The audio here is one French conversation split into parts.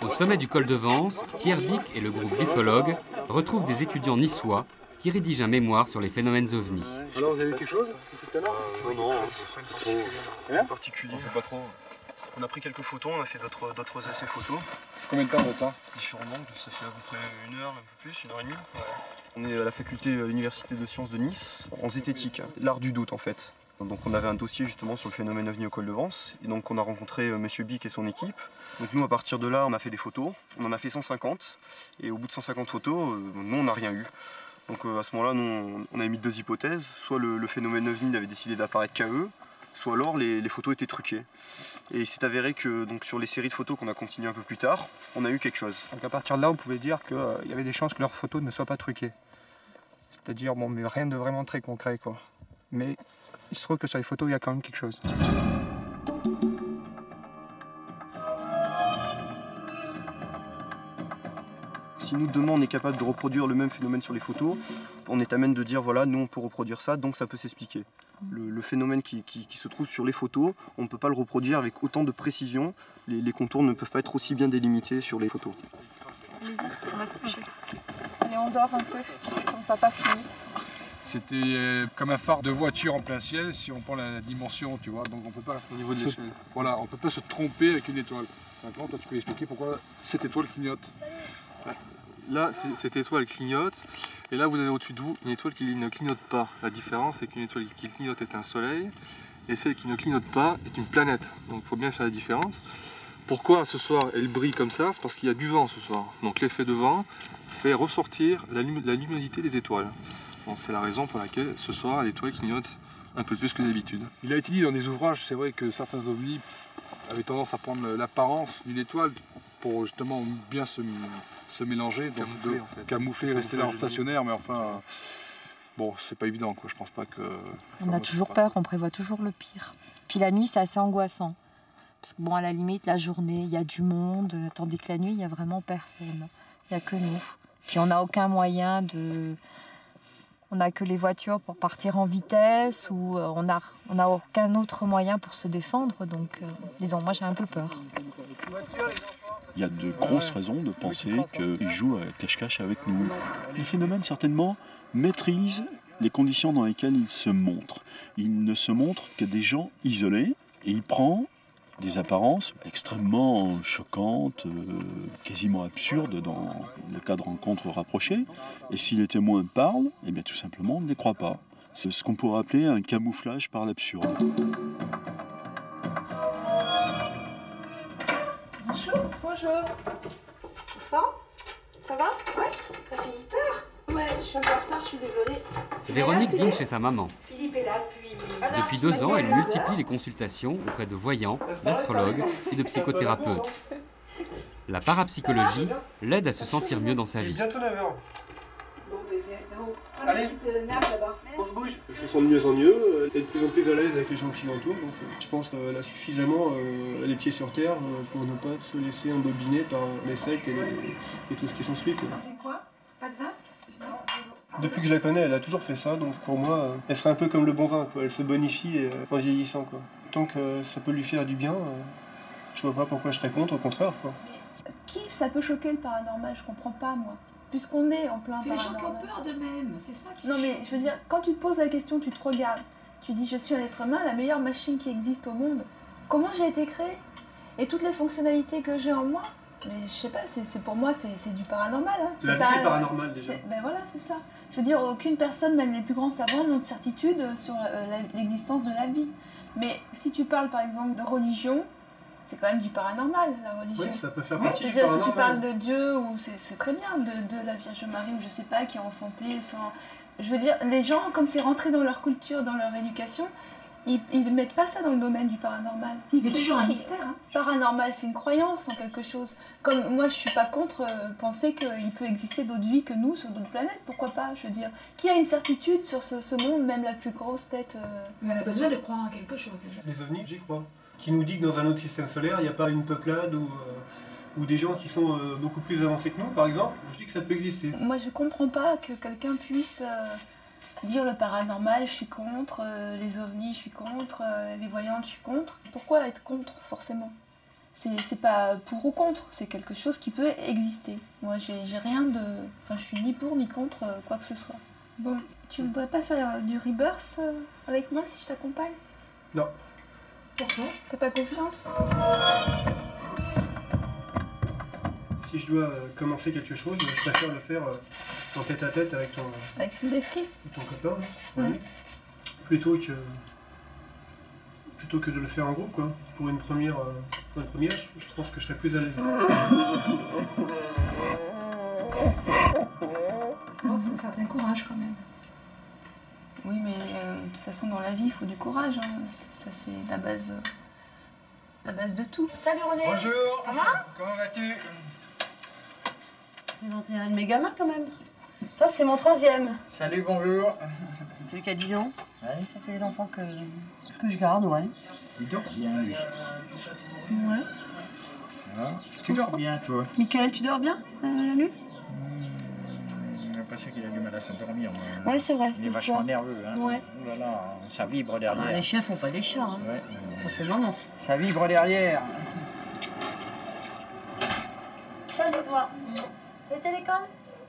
Au sommet du col de Vence, Pierre Bic et le groupe d'ufologues retrouvent des étudiants niçois qui rédigent un mémoire sur les phénomènes ovnis. Alors, vous avez vu quelque chose tout à l'heure? Non, pas trop. Particulier, c'est pas trop. On a pris quelques photos, on a fait d'autres essais photos. Combien de temps vous êtes là? Différents angles, ça fait à peu près 1 heure, un peu plus, 1 heure et demie. On est à la faculté à l'Université de sciences de Nice, en zététique, l'art du doute en fait. Donc on avait un dossier justement sur le phénomène ovni au col de Vence, et donc on a rencontré Monsieur Bic et son équipe. Donc nous à partir de là on a fait des photos, on en a fait 150, et au bout de 150 photos, nous on n'a rien eu. Donc à ce moment-là, nous on a émis 2 hypothèses, soit le phénomène ovni avait décidé d'apparaître qu'à eux, soit alors les photos étaient truquées. Et il s'est avéré que donc, sur les séries de photos qu'on a continuées un peu plus tard, on a eu quelque chose. Donc à partir de là, on pouvait dire qu'il y avait des chances que leurs photos ne soient pas truquées. C'est-à-dire, bon, mais rien de vraiment très concret, quoi. Mais il se trouve que sur les photos, il y a quand même quelque chose. Si nous, demain, on est capable de reproduire le même phénomène sur les photos, on est à même de dire, voilà, nous, on peut reproduire ça, donc ça peut s'expliquer. Le phénomène qui se trouve sur les photos, on ne peut pas le reproduire avec autant de précision. Les contours ne peuvent pas être aussi bien délimités sur les photos. On va se coucher. Allez, on dort un peu, ton papa finisse. C'était comme un phare de voiture en plein ciel si on prend la dimension, tu vois. Donc on peut pas, au niveau de l'échelle, voilà, on peut pas se tromper avec une étoile. Maintenant, toi, tu peux expliquer pourquoi cette étoile clignote. Là, cette étoile clignote, et là vous avez au-dessus de vous une étoile qui ne clignote pas. La différence, c'est qu'une étoile qui clignote est un soleil, et celle qui ne clignote pas est une planète. Donc il faut bien faire la différence. Pourquoi ce soir elle brille comme ça? C'est parce qu'il y a du vent ce soir. Donc l'effet de vent fait ressortir la luminosité des étoiles. C'est la raison pour laquelle ce soir l'étoile clignote un peu plus que d'habitude. Il a été dit dans des ouvrages, c'est vrai que certains ovnis avaient tendance à prendre l'apparence d'une étoile pour justement bien se mélanger, donc camoufler, rester là en stationnaire, mais enfin, bon, c'est pas évident, quoi. Je pense pas que... On a toujours peur, on prévoit toujours le pire. Puis la nuit, c'est assez angoissant. Parce que bon, à la limite, la journée, il y a du monde, tandis que la nuit, il n'y a vraiment personne. Il n'y a que nous. Puis on n'a aucun moyen de... On n'a que les voitures pour partir en vitesse, ou on n'a aucun autre moyen pour se défendre, donc disons, moi j'ai un peu peur. Il y a de grosses raisons de penser qu'ils jouent à cache-cache avec nous. Le phénomène, certainement, maîtrise les conditions dans lesquelles il se montre. Il ne se montre que des gens isolés, et il prend des apparences extrêmement choquantes, quasiment absurdes dans le cas de rencontres rapprochées. Et si les témoins parlent, eh bien tout simplement, on ne les croit pas. C'est ce qu'on pourrait appeler un camouflage par l'absurde. Bonjour. Bonjour. Forme? Ça va? Ouais. T'as fini tard? Ouais, je suis un peu en retard, je suis désolée. Véronique dîne chez sa maman. Philippe est là Depuis 2 ans, elle multiplie les consultations auprès de voyants, d'astrologues et de psychothérapeutes. La parapsychologie l'aide à se sentir mieux dans sa vie. Bientôt 9h. Bon, viens, une petite nappe là-bas. On se bouge. Elle se sent de mieux en mieux, elle est de plus en plus à l'aise avec les gens qui l'entourent. Je pense qu'elle a suffisamment les pieds sur terre pour ne pas se laisser embobiner par les sectes et tout ce qui s'ensuit. Tu fais quoi? Pas de vin? Depuis que je la connais, elle a toujours fait ça, donc pour moi, elle serait un peu comme le bon vin, quoi. Elle se bonifie en vieillissant, quoi. Tant que ça peut lui faire du bien, je vois pas pourquoi je serais contre, au contraire, quoi. Mais qui ça peut choquer le paranormal? Je comprends pas, moi. Puisqu'on est en plein paranormal. C'est les gens qui ont peur d'eux-mêmes, c'est ça qui... Non mais je veux dire, quand tu te poses la question, tu te regardes, tu dis je suis un être humain, la meilleure machine qui existe au monde. Comment j'ai été créée? Et toutes les fonctionnalités que j'ai en moi? Mais je sais pas, pour moi c'est du paranormal. Hein. La vie est paranormale déjà. Ben voilà, c'est ça. Je veux dire, aucune personne, même les plus grands savants, n'ont de certitude sur l'existence de la vie. Mais si tu parles par exemple de religion, c'est quand même du paranormal, la religion. Oui, ça peut faire partie du paranormal. Si tu paranormal. parles de Dieu, ou c'est très bien, de la Vierge Marie, ou je sais pas, qui a enfanté sans... Je veux dire, les gens, comme c'est rentré dans leur culture, dans leur éducation, ils ne mettent pas ça dans le domaine du paranormal. Il y a toujours un mystère. Hein. Paranormal, c'est une croyance en quelque chose. Comme moi, je suis pas contre penser qu'il peut exister d'autres vies que nous sur d'autres planètes. Pourquoi pas? Je veux dire, qui a une certitude sur ce monde, même la plus grosse tête Mais on a besoin de croire en quelque chose déjà. Les ovnis, j'y crois. Qui nous dit que dans un autre système solaire, il n'y a pas une peuplade ou des gens qui sont beaucoup plus avancés que nous, par exemple. Je dis que ça peut exister. Moi, je comprends pas que quelqu'un puisse dire le paranormal, je suis contre, les ovnis, je suis contre, les voyantes, je suis contre. Pourquoi être contre, forcément? c'est pas pour ou contre, c'est quelque chose qui peut exister. Moi, j'ai rien de... Enfin, je suis ni pour ni contre quoi que ce soit. Bon, tu voudrais pas faire du rebirth avec moi si je t'accompagne? Non. Pourquoi? T'as pas confiance? Si je dois commencer quelque chose, je préfère le faire en tête-à-tête avec Avec Souldeski? ton copain, oui. plutôt que de le faire en groupe, quoi. Pour une première, je pense que je serais plus à l'aise. Je pense qu'il faut un certain courage quand même. Oui, mais de toute façon, dans la vie, il faut du courage. Hein. Ça, c'est la base de tout. Salut René. Bonjour. Ça va? Comment vas-tu? Présenter un de mes gamins quand même. Ça, c'est mon 3e. Salut, bonjour. Celui qui a 10 ans. Ouais. Ça, c'est les enfants que je garde, ouais. Il dort bien, lui. Ouais. Ah, tu dors bien, toi? Michael, tu dors bien la nuit? J'ai l'impression qu'il a du mal à s'endormir. Ouais, c'est vrai. Il est vachement soir. nerveux. Hein. Ouais. Oh là là, ça vibre derrière. Ah, les chiens font pas des chats. Hein. Ouais. Ça, c'est maman. Ça vibre derrière. Salut toi. T'es à l'école?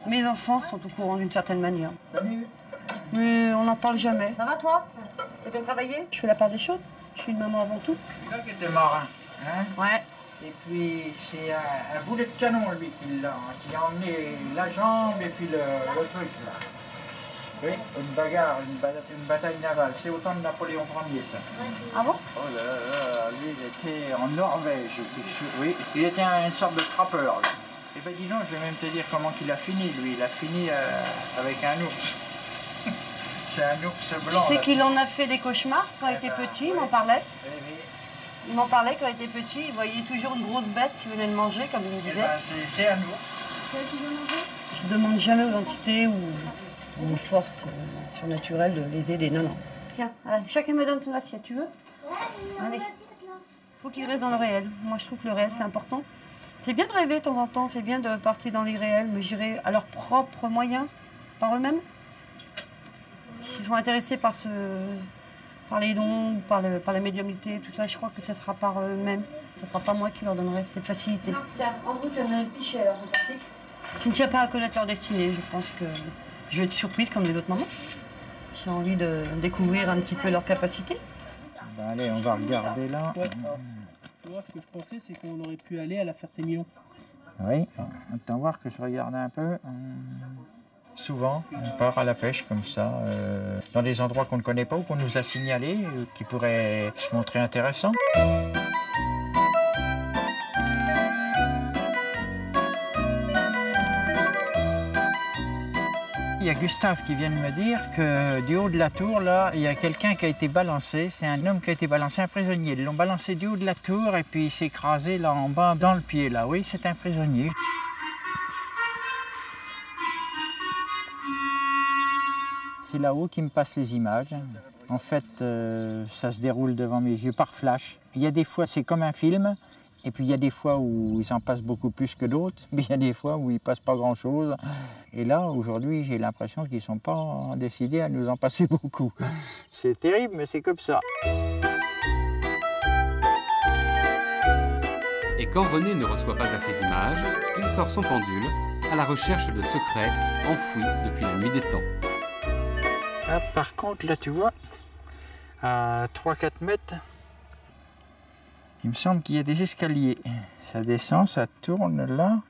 Mes enfants sont au courant d'une certaine manière. Salut. Mais on n'en parle jamais. Ça va toi? Tu bien travailler? Je fais la part des choses. Je suis une maman avant tout. C'est ça qui était marin. Hein? Ouais. Et puis c'est un boulet de canon, lui, qui a emmené la jambe et puis le truc, là. Oui, une bagarre, une bataille navale. C'est au temps de Napoléon Ier, ça. Ah bon? Oh là là, lui, il était en Norvège. Oui, il était une sorte de trappeur, là. Et ben dis donc, je vais même te dire comment il a fini, lui. Il a fini avec un ours. C'est un ours blanc. Tu sais qu'il en a fait des cauchemars quand il était petit, il m'en parlait. Oui, oui. Il m'en parlait quand il était petit, il voyait toujours une grosse bête qui venait le manger, comme il me disait. C'est un ours. C'est elle qui vient manger? Je ne demande jamais aux entités ou aux forces surnaturelles de les aider, non, non. Tiens, allez, chacun me donne son assiette, tu veux? Allez. Faut qu'il reste dans le réel. Moi, je trouve que le réel, c'est important. C'est bien de rêver de temps en temps, c'est bien de partir dans l'irréel, mais j'irai à leurs propres moyens, par eux-mêmes. S'ils sont intéressés par les dons, par la médiumnité, tout ça, je crois que ce sera par eux-mêmes. Ce ne sera pas moi qui leur donnerai cette facilité. Tiens, en route, tu as un pichet alors, c'est parti. Je ne tiens pas à connaître leur destinée, je pense que je vais être surprise comme les autres mamans. J'ai envie de découvrir un petit peu leurs capacités. Ben allez, on va regarder là. Ouais. Moi, ce que je pensais, c'est qu'on aurait pu aller à la Ferté-Milon. Oui, attends voir que je regarde un peu. Souvent, on part à la pêche comme ça, dans des endroits qu'on ne connaît pas ou qu'on nous a signalés, qui pourraient se montrer intéressants. Il y a Gustave qui vient de me dire que du haut de la tour, là, il y a quelqu'un qui a été balancé. C'est un homme qui a été balancé, un prisonnier. Ils l'ont balancé du haut de la tour et puis il s'est écrasé là en bas, dans le pied. Là, oui, c'est un prisonnier. C'est là-haut qui me passe les images. En fait, ça se déroule devant mes yeux par flash. Il y a des fois, c'est comme un film. Et puis il y a des fois où ils en passent beaucoup plus que d'autres, mais il y a des fois où il ne passe pas grand-chose. Et là, aujourd'hui, j'ai l'impression qu'ils ne sont pas décidés à nous en passer beaucoup. C'est terrible, mais c'est comme ça. Et quand René ne reçoit pas assez d'images, il sort son pendule à la recherche de secrets enfouis depuis la nuit des temps. Ah, par contre, là, tu vois, à 3-4 mètres, il me semble qu'il y a des escaliers. Ça descend, ça tourne là.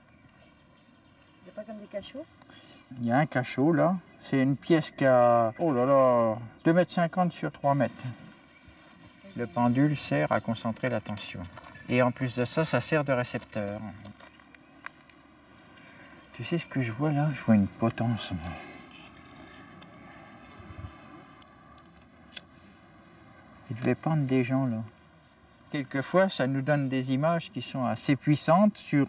Il n'y a pas comme des cachots? Il y a un cachot là. C'est une pièce qui a, oh là là, 2,50 m sur 3 mètres. Le pendule sert à concentrer l'attention. Et en plus de ça, ça sert de récepteur. Tu sais ce que je vois là? Je vois une potence. Il devait prendre des gens là. Quelquefois, ça nous donne des images qui sont assez puissantes sur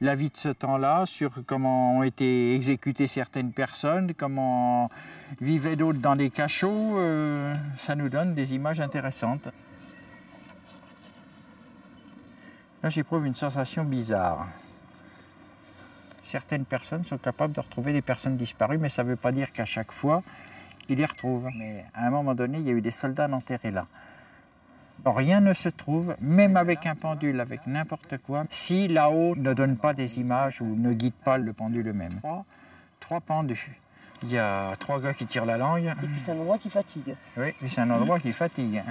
la vie de ce temps-là, sur comment ont été exécutées certaines personnes, comment vivaient d'autres dans des cachots. Ça nous donne des images intéressantes. Là, j'éprouve une sensation bizarre. Certaines personnes sont capables de retrouver des personnes disparues, mais ça ne veut pas dire qu'à chaque fois, ils les retrouvent. Mais à un moment donné, il y a eu des soldats enterrés là. Rien ne se trouve, même avec un pendule, avec n'importe quoi, si là-haut ne donne pas des images ou ne guide pas le pendule lui-même. 3 pendus. Il y a 3 gars qui tirent la langue. Et puis c'est un endroit qui fatigue. Oui, c'est un endroit qui fatigue.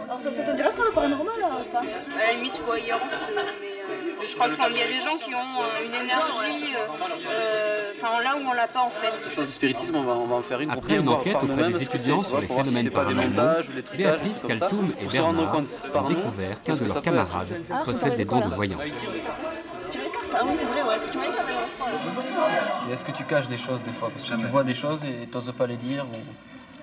Alors ça t'intéresse toi le paranormal là ou pas? À la limite voyance, mais je crois qu'il y a des gens qui ont une énergie, là où on l'a pas en fait. La séance de spiritisme, on va en faire une. Après une enquête auprès des étudiants sur les phénomènes paranormaux, Béatrice, Kaltoum et Bernard ont découvert qu'un de leurs camarades possède des dons de voyance. Tu veux les cartes? Ah oui c'est vrai, ouais. Est-ce que tu m'as les cartes la dernière fois là? Et est-ce que tu caches des choses des fois? Parce que tu vois des choses et tu n'oses pas les dire ou...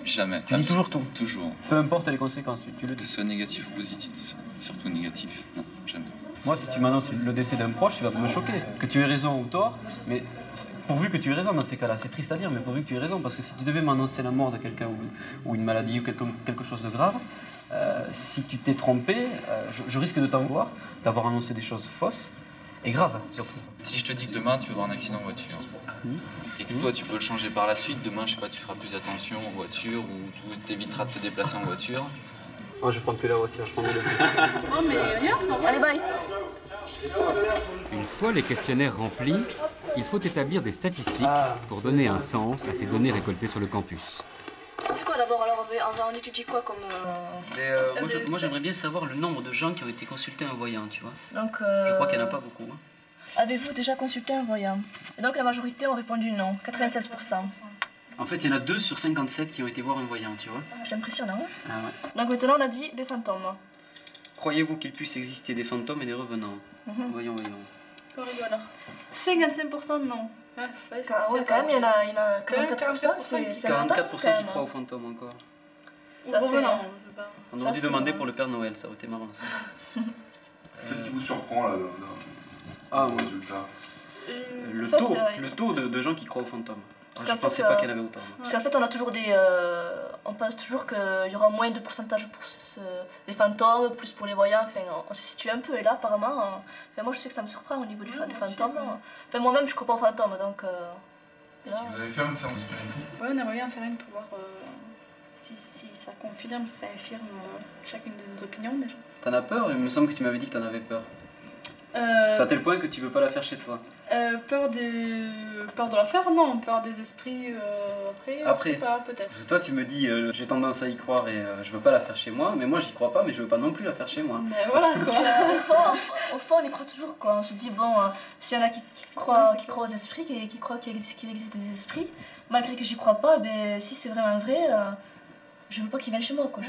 Jamais. Tu dis toujours tout? Toujours. Peu importe les conséquences, tu le dis. Que ce soit négatif ou positif, surtout négatif, non, jamais. Moi, si tu m'annonces le décès d'un proche, il va me choquer. Que tu aies raison ou tort, mais pourvu que tu aies raison dans ces cas-là. C'est triste à dire, mais pourvu que tu aies raison. Parce que si tu devais m'annoncer la mort de quelqu'un ou une maladie ou quelque chose de grave, si tu t'es trompé, je risque de t'en vouloir, d'avoir annoncé des choses fausses et graves, surtout. Si je te dis que demain, tu vas avoir un accident de voiture, et que toi, tu peux le changer par la suite, demain, je sais pas, tu feras plus attention en voiture ou tu éviteras de te déplacer en voiture. Oh, je vais prendre que la voiture, je prends le... Non mais viens, allez bye. Une fois les questionnaires remplis, il faut établir des statistiques pour donner un sens à ces données récoltées sur le campus. On fait quoi d'abord alors? On étudie quoi comme... Moi j'aimerais bien savoir le nombre de gens qui ont été consultés un voyant, tu vois. Donc, je crois qu'il n'y en a pas beaucoup. Hein. Avez-vous déjà consulté un voyant? Et donc la majorité ont répondu non, 96%. En fait, il y en a 2 sur 57 qui ont été voir un voyant, tu vois. C'est impressionnant, hein? Ah ouais. Donc maintenant on a dit des fantômes. Croyez-vous qu'il puisse exister des fantômes et des revenants? Voyons. Alors. 55% non. Ouais, quand même, il y en a 44%, c'est 44% qui croient aux fantômes encore. Ça, on aurait dû demander pour le Père Noël, ça aurait été marrant ça. Qu'est-ce qui vous surprend là au résultat? Le taux de gens qui croient aux fantômes. Je ne pensais pas qu'il y en avait autant. Parce qu'en fait, on a toujours des... on pense toujours qu'il y aura moins de pourcentage pour les fantômes, plus pour les voyants. Enfin, on se situe un peu. Et là, apparemment... moi, je sais que ça me surprend au niveau des fantômes. Enfin, moi-même, je ne crois pas aux fantômes, donc... Vous avez fait une séance de spiritisme? Oui, on aimerait bien faire une pour voir si ça confirme, si ça infirme chacune de nos opinions, déjà. T'en as peur? Il me semble que tu m'avais dit que t'en avais peur. C'est à tel point que tu veux pas la faire chez toi. Peur de la faire, non. Peur des esprits après. Je sais pas, peut-être. Parce que toi tu me dis j'ai tendance à y croire et je veux pas la faire chez moi, mais moi j'y crois pas, mais je veux pas non plus la faire chez moi. Mais voilà quoi. Au fond on y croit toujours quoi. On se dit bon, s'il y en a qui croient aux esprits, qui croient qu'il existe des esprits, malgré que j'y crois pas, ben si c'est vraiment vrai. Je veux pas qu'ils viennent chez moi, quoi.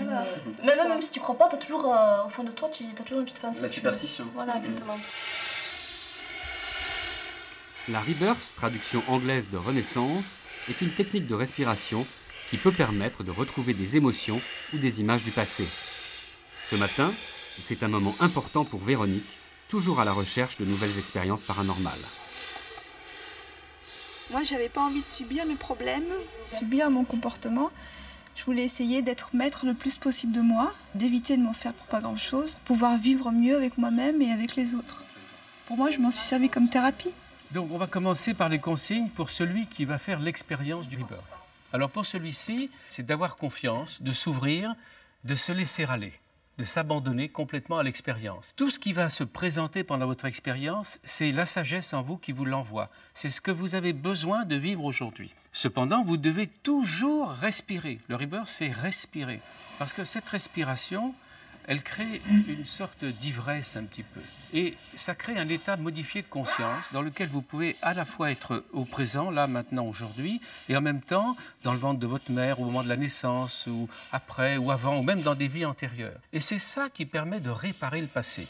Même si tu crois pas, t'as toujours, au fond de toi, t'as toujours une petite pensée. La superstition. Voilà, exactement. La rebirth, traduction anglaise de renaissance, est une technique de respiration qui peut permettre de retrouver des émotions ou des images du passé. Ce matin, c'est un moment important pour Véronique, toujours à la recherche de nouvelles expériences paranormales. Moi, j'avais pas envie de subir mes problèmes, subir mon comportement. Je voulais essayer d'être maître le plus possible de moi, d'éviter de m'en faire pour pas grand-chose, pouvoir vivre mieux avec moi-même et avec les autres. Pour moi, je m'en suis servi comme thérapie. Donc on va commencer par les consignes pour celui qui va faire l'expérience du rebirth. Alors pour celui-ci, c'est d'avoir confiance, de s'ouvrir, de se laisser aller, de s'abandonner complètement à l'expérience. Tout ce qui va se présenter pendant votre expérience, c'est la sagesse en vous qui vous l'envoie. C'est ce que vous avez besoin de vivre aujourd'hui. Cependant, vous devez toujours respirer. Le rebirth, c'est respirer. Parce que cette respiration, elle crée une sorte d'ivresse un petit peu. Et ça crée un état modifié de conscience dans lequel vous pouvez à la fois être au présent, là, maintenant, aujourd'hui, et en même temps dans le ventre de votre mère au moment de la naissance, ou après, ou avant, ou même dans des vies antérieures. Et c'est ça qui permet de réparer le passé.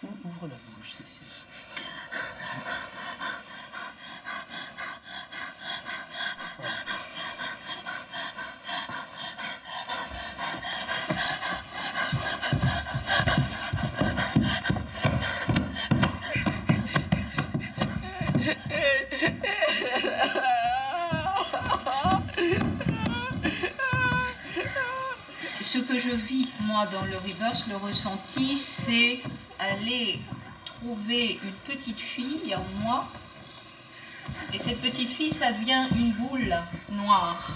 Ouvre la bouche, Cécile. Ce que je vis, moi, dans le rebirth, le ressenti, c'est aller trouver une petite fille en moi. Et cette petite fille, ça devient une boule noire.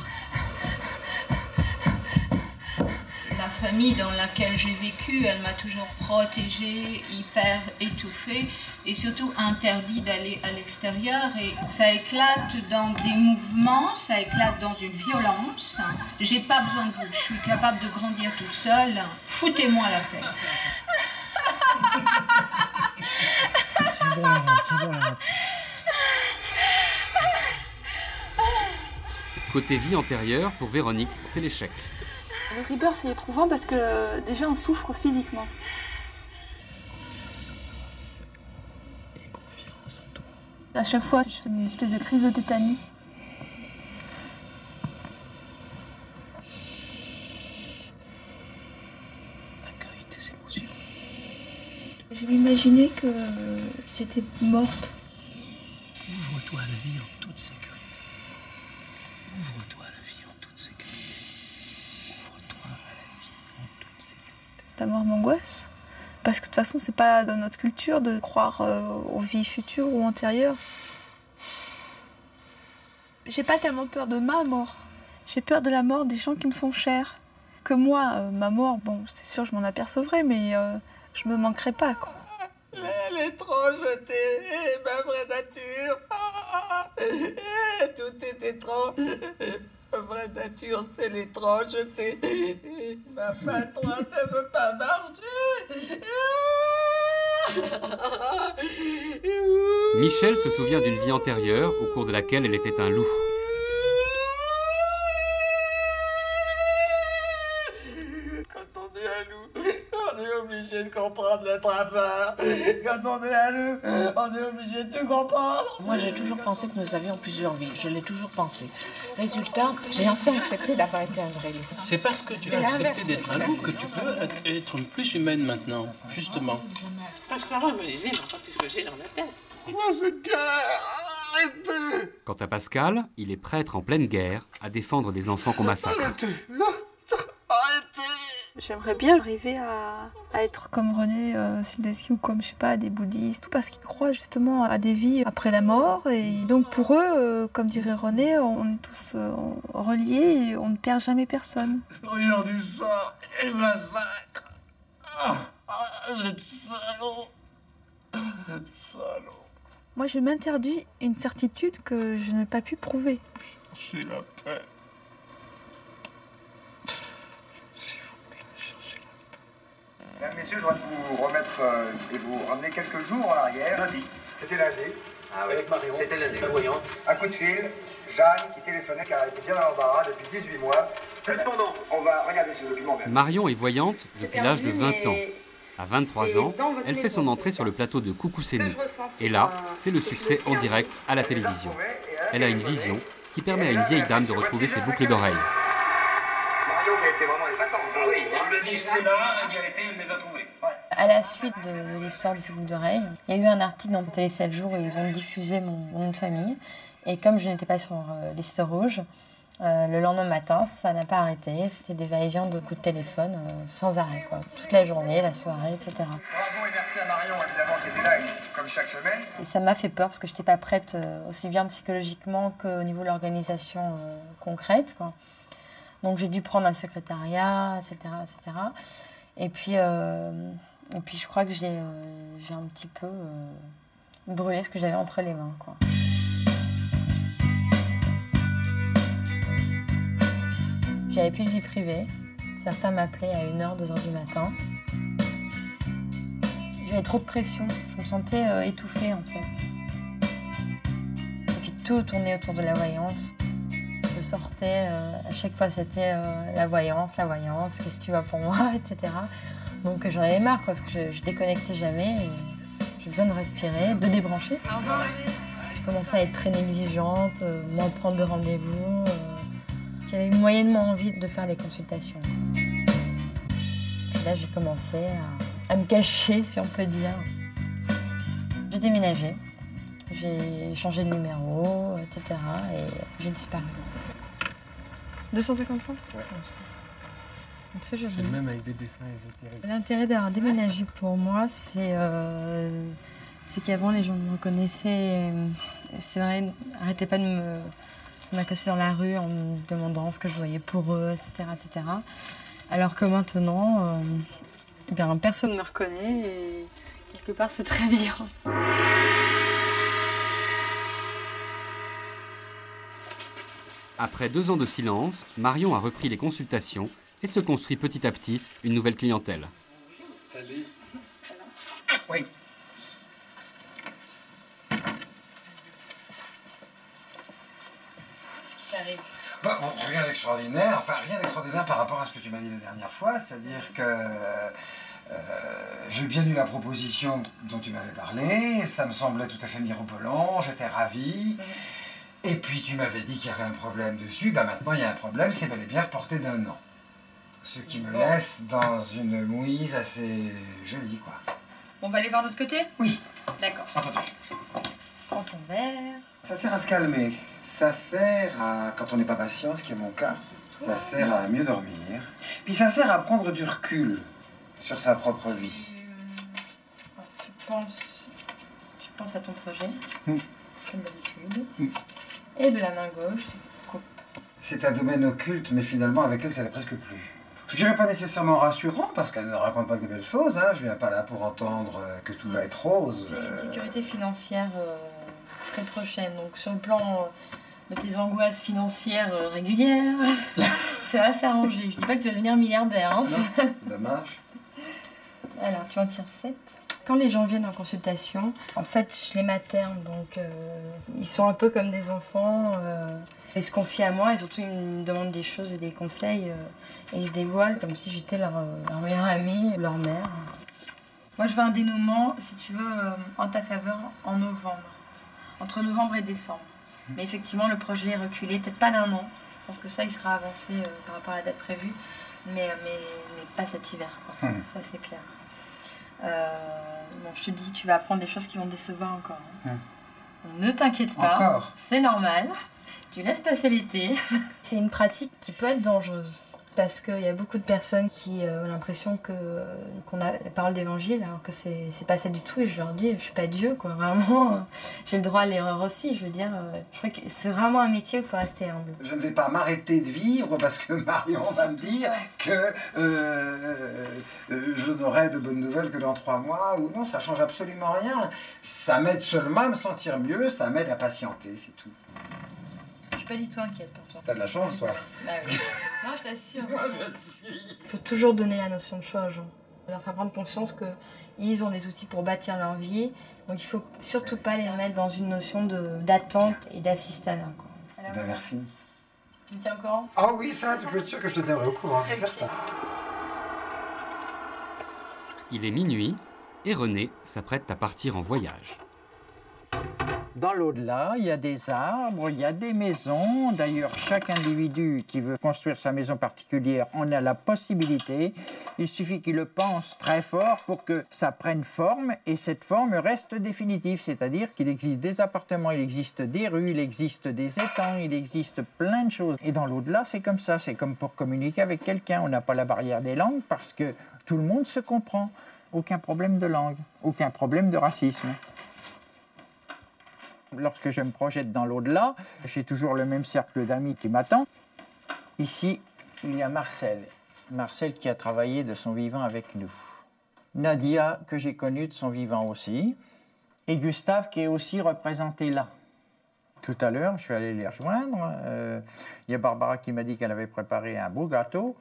La famille dans laquelle j'ai vécu, elle m'a toujours protégée, hyper étouffée et surtout interdit d'aller à l'extérieur. Et ça éclate dans des mouvements, ça éclate dans une violence. J'ai pas besoin de vous, je suis capable de grandir toute seule. Foutez-moi la paix. C'est bon, Laurent. Côté vie antérieure, pour Véronique, c'est l'échec. Le rebirth, c'est éprouvant parce que déjà on souffre physiquement. À chaque fois, je fais une espèce de crise de tétanie. Accueille tes émotions. J'ai imaginé que j'étais morte. Ouvre-toi à la vie en toute sécurité. Ouvre-toi à la vie en toute sécurité. Ouvre-toi à la vie en toute sécurité. La mort m'angoisse. Parce que de toute façon, c'est pas dans notre culture de croire aux vies futures ou antérieures. J'ai pas tellement peur de ma mort. J'ai peur de la mort des gens qui me sont chers. Que moi, ma mort, bon, c'est sûr, je m'en apercevrai, mais je me manquerai pas, quoi. L'étrangeté est ma vraie nature. Tout est étrange. Ma vraie nature, c'est l'étrangeté. Ma patronne ne veut pas marcher. Michel se souvient d'une vie antérieure au cours de laquelle elle était un loup. Quand on est un loup, on est obligé de comprendre notre appart. Quand on est un loup, on est obligé de tout comprendre. Moi, j'ai toujours pensé que nous avions plusieurs vies. Je l'ai toujours pensé. Résultat, j'ai enfin accepté d'avoir été un vrai loup. C'est parce que tu as accepté d'être un loup que tu peux être plus humaine maintenant, justement. Parce qu'avant, je me disais, mais qu'est-ce que j'ai dans la tête? Quoi cette guerre? Arrêtez! Quant à Pascal, il est prêtre en pleine guerre à défendre des enfants qu'on massacre. Arrêtez! J'aimerais bien arriver à être comme René Sildeski ou comme, je sais pas, des bouddhistes, tout parce qu'ils croient justement à des vies après la mort. Et donc pour eux, comme dirait René, on est tous reliés et on ne perd jamais personne. Regarde ça, il massacre. Vous êtes salaud. Salaud. Moi, je m'interdis une certitude que je n'ai pas pu prouver. Cherchez la paix. Mesdames, messieurs, je voudrais vous remettre et vous ramener quelques jours en arrière. Lundi. C'était lundi. Ah oui, avec Marion. C'était lundi, la voyante. Un coup de fil. Jeanne qui téléphonait car elle était bien dans l'embarras depuis 18 mois. On va regarder ce document. Marion est voyante depuis l'âge de 20 ans. À 23 ans, elle fait son entrée sur le plateau de Coucou c'est nous. Et là, c'est le succès en direct à la télévision. Elle a une vision qui permet à une vieille dame de retrouver ses boucles d'oreilles. Marion qui a été vraiment les attentes. Ah oui, elle me dit c'est là, elle y a été, elle les a trouvés. À la suite de l'histoire de ces boucles d'oreilles, il y a eu un article dans Télé 7 jours où ils ont diffusé mon nom de famille. Et comme je n'étais pas sur liste rouge, le lendemain matin, ça n'a pas arrêté. C'était des va-et-vient de coups de téléphone sans arrêt, quoi. Toute la journée, la soirée, etc. Bravo et merci à Marion, évidemment, qui était là, comme chaque semaine. Et ça m'a fait peur parce que je n'étais pas prête aussi bien psychologiquement qu'au niveau de l'organisation concrète, quoi. Donc j'ai dû prendre un secrétariat, etc. etc. Et puis je crois que j'ai un petit peu brûlé ce que j'avais entre les mains, quoi. J'avais plus de vie privée. Certains m'appelaient à 1h, 2h du matin. J'avais trop de pression. Je me sentais étouffée, en fait. Et puis tout tournait autour de la voyance. Je sortais, à chaque fois c'était la voyance, qu'est-ce que tu as pour moi, etc. Donc j'en avais marre, quoi, parce que je déconnectais jamais. Et j'ai besoin de respirer, de débrancher. Je commençais à être très négligente, moins prendre de rendez-vous. J'avais moyennement envie de faire des consultations. Et là, j'ai commencé à me cacher, si on peut dire. J'ai déménagé, j'ai changé de numéro, etc. Et j'ai disparu. 250 francs ? Ouais. Très joli. C'est le même avec des dessins ésotériques. L'intérêt d'avoir déménagé pour moi, c'est qu'avant les gens me reconnaissaient. C'est vrai, n'arrêtaient pas de m'accoster dans la rue en me demandant ce que je voyais pour eux, etc. etc. Alors que maintenant, personne ne me reconnaît et quelque part c'est très bien. Après 2 ans de silence, Marion a repris les consultations et se construit petit à petit une nouvelle clientèle. Oui. Qu'est-ce qui t'arrive? Bon, rien d'extraordinaire, enfin rien d'extraordinaire par rapport à ce que tu m'as dit la dernière fois, c'est-à-dire que j'ai bien eu la proposition dont tu m'avais parlé, ça me semblait tout à fait mirobolant, j'étais ravi, et puis tu m'avais dit qu'il y avait un problème dessus, maintenant il y a un problème, c'est bel et bien reporté d'1 an. Ce qui me laisse dans une mouise assez jolie, quoi. On va aller voir de l'autre côté? Oui. D'accord. Entendu. Prends ton verre. Ça sert à se calmer. Ça sert à, quand on n'est pas patient, ce qui est mon cas, ça sert à mieux dormir. Puis ça sert à prendre du recul sur sa propre vie. Tu penses à ton projet, comme d'habitude. Et de la main gauche, tu coupes. C'est un domaine occulte, mais finalement, avec elle, ça l'est presque plus. Je dirais pas nécessairement rassurant, parce qu'elle ne raconte pas que des belles choses. Hein. Je viens pas là pour entendre que tout va être rose. J'ai une sécurité financière très prochaine. Donc sur le plan de tes angoisses financières régulières, ça va s'arranger. Je dis pas que tu vas devenir milliardaire. Hein, non, dommage. Alors, tu en tires 7. Quand les gens viennent en consultation, en fait, je les materne. Donc, ils sont un peu comme des enfants. Ils se confient à moi et surtout, ils me demandent des choses et des conseils. Et ils se dévoilent comme si j'étais leur meilleure amie, leur mère. Moi, je veux un dénouement, si tu veux, en ta faveur, en novembre. Entre novembre et décembre. Mais effectivement, le projet est reculé, peut-être pas d'1 an. Je pense que ça, il sera avancé par rapport à la date prévue. Mais pas cet hiver, quoi. Ça, c'est clair. Bon, je te dis, tu vas apprendre des choses qui vont te décevoir encore. Hein. Donc, ne t'inquiète pas, c'est normal. Tu laisses passer l'été. C'est une pratique qui peut être dangereuse. Parce qu'il y a beaucoup de personnes qui ont l'impression qu'on a la parole d'évangile, alors que c'est pas ça du tout. Et je leur dis, je suis pas Dieu, quoi. Vraiment, j'ai le droit à l'erreur aussi. Je veux dire, je crois que c'est vraiment un métier où il faut rester humble. Je ne vais pas m'arrêter de vivre parce que Marion va me dire que je n'aurai de bonnes nouvelles que dans 3 mois. Ou non, ça change absolument rien. Ça m'aide seulement à me sentir mieux, ça m'aide à patienter, c'est tout. Je suis pas du tout inquiète pour toi. T'as de la chance, toi. Bah oui. Non, je t'assure. Moi, je le suis. Il faut toujours donner la notion de choix aux gens. Leur faire prendre conscience qu'ils ont des outils pour bâtir leur vie. Donc il faut surtout pas les mettre dans une notion d'attente et d'assistanat. Eh ben, merci. Tu me tiens au courant? Ah oui, ça, tu peux être sûr que je te tiendrai au courant, c'est certain. Il est minuit et René s'apprête à partir en voyage. Dans l'au-delà, il y a des arbres, il y a des maisons. D'ailleurs, chaque individu qui veut construire sa maison particulière en a la possibilité. Il suffit qu'il le pense très fort pour que ça prenne forme et cette forme reste définitive. C'est-à-dire qu'il existe des appartements, il existe des rues, il existe des étangs, il existe plein de choses. Et dans l'au-delà, c'est comme ça. C'est comme pour communiquer avec quelqu'un. On n'a pas la barrière des langues parce que tout le monde se comprend. Aucun problème de langue, aucun problème de racisme. Lorsque je me projette dans l'au-delà, j'ai toujours le même cercle d'amis qui m'attend. Ici, il y a Marcel. Marcel qui a travaillé de son vivant avec nous. Nadia, que j'ai connue de son vivant aussi. Et Gustave, qui est aussi représenté là. Tout à l'heure, je suis allé les rejoindre. Il y a Barbara qui m'a dit qu'elle avait préparé un beau gâteau.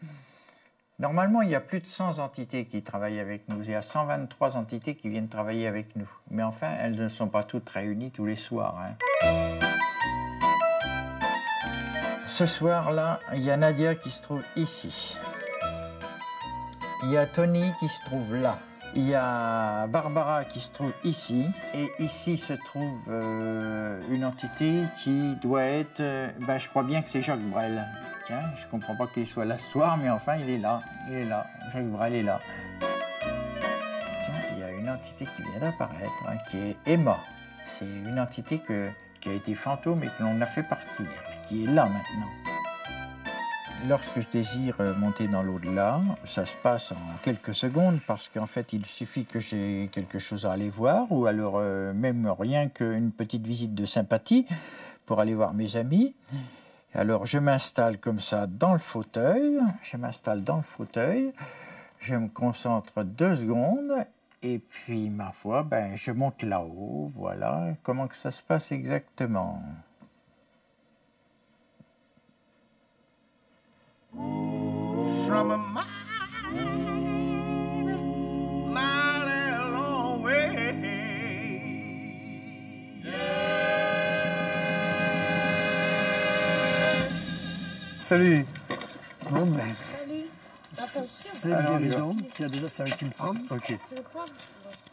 Normalement, il y a plus de 100 entités qui travaillent avec nous. Il y a 123 entités qui viennent travailler avec nous. Mais enfin, elles ne sont pas toutes réunies tous les soirs. Hein. Ce soir-là, il y a Nadia qui se trouve ici. Il y a Tony qui se trouve là. Il y a Barbara qui se trouve ici. Et ici se trouve une entité qui doit être... je crois bien que c'est Jacques Brel. Tiens, je ne comprends pas qu'il soit là ce soir, mais enfin, il est là. Il est là. Jacques Brel est là. Tiens, il y a une entité qui vient d'apparaître, hein, qui est Emma. C'est une entité qui a été fantôme et que l'on a fait partir, qui est là maintenant. Lorsque je désire monter dans l'au-delà, ça se passe en quelques secondes parce qu'en fait, il suffit que j'ai quelque chose à aller voir ou alors même rien qu'une petite visite de sympathie pour aller voir mes amis. Alors, je m'installe comme ça dans le fauteuil. Je me concentre 2 secondes et puis, ma foi, ben, je monte là-haut. Voilà. Comment que ça se passe exactement ? From a mighty long way. Salut. Bon ben, Salut. c'est le guéridon qui a déjà servi, tu le prends. Ok.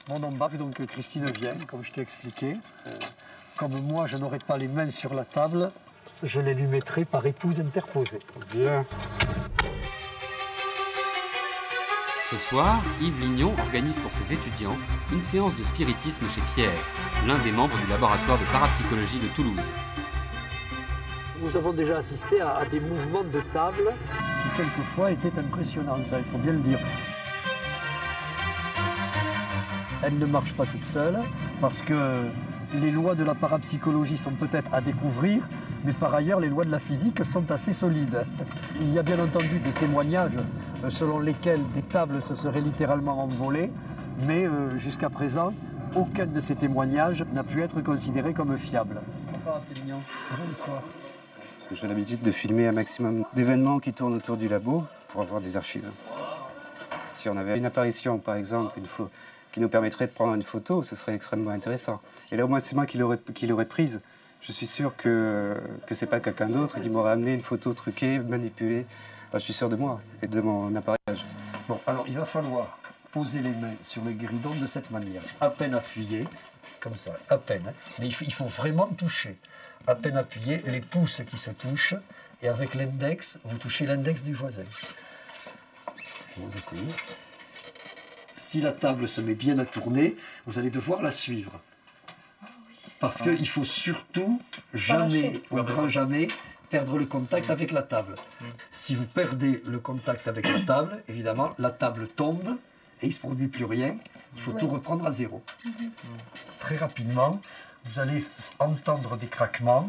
Bon, on embarque, donc Christine vient, comme je t'ai expliqué. Comme moi, je n'aurai pas les mains sur la table, je les lui mettrai par épouse interposée. Bien. Ce soir, Yves Lignon organise pour ses étudiants une séance de spiritisme chez Pierre, l'un des membres du laboratoire de parapsychologie de Toulouse. Nous avons déjà assisté à des mouvements de table qui, quelquefois, étaient impressionnants, ça, il faut bien le dire. Elle ne marche pas toute seule, parce que les lois de la parapsychologie sont peut-être à découvrir, mais par ailleurs, les lois de la physique sont assez solides. Il y a bien entendu des témoignages selon lesquels des tables se seraient littéralement envolées, mais jusqu'à présent, aucun de ces témoignages n'a pu être considéré comme fiable. Bonsoir, c'est Lignon. Bonsoir. J'ai l'habitude de filmer un maximum d'événements qui tournent autour du labo pour avoir des archives. Si on avait une apparition, par exemple, qui nous permettrait de prendre une photo, ce serait extrêmement intéressant. Et là, au moins, c'est moi qui l'aurais prise. Je suis sûr que c'est pas quelqu'un d'autre qui m'aurait amené une photo truquée, manipulée. Enfin, je suis sûr de moi et de mon appareillage. Bon, alors il va falloir poser les mains sur le guéridon de cette manière, à peine appuyé, comme ça, à peine, mais il faut vraiment toucher. À peine appuyé, les pouces qui se touchent, et avec l'index, vous touchez l'index du voisin. Vous essayez. Si la table se met bien à tourner, vous allez devoir la suivre. Parce qu'il ne faut surtout jamais, au grand jamais, perdre le contact avec la table. Si vous perdez le contact avec la table, évidemment, la table tombe et il ne se produit plus rien. Il faut tout reprendre à zéro. Très rapidement, vous allez entendre des craquements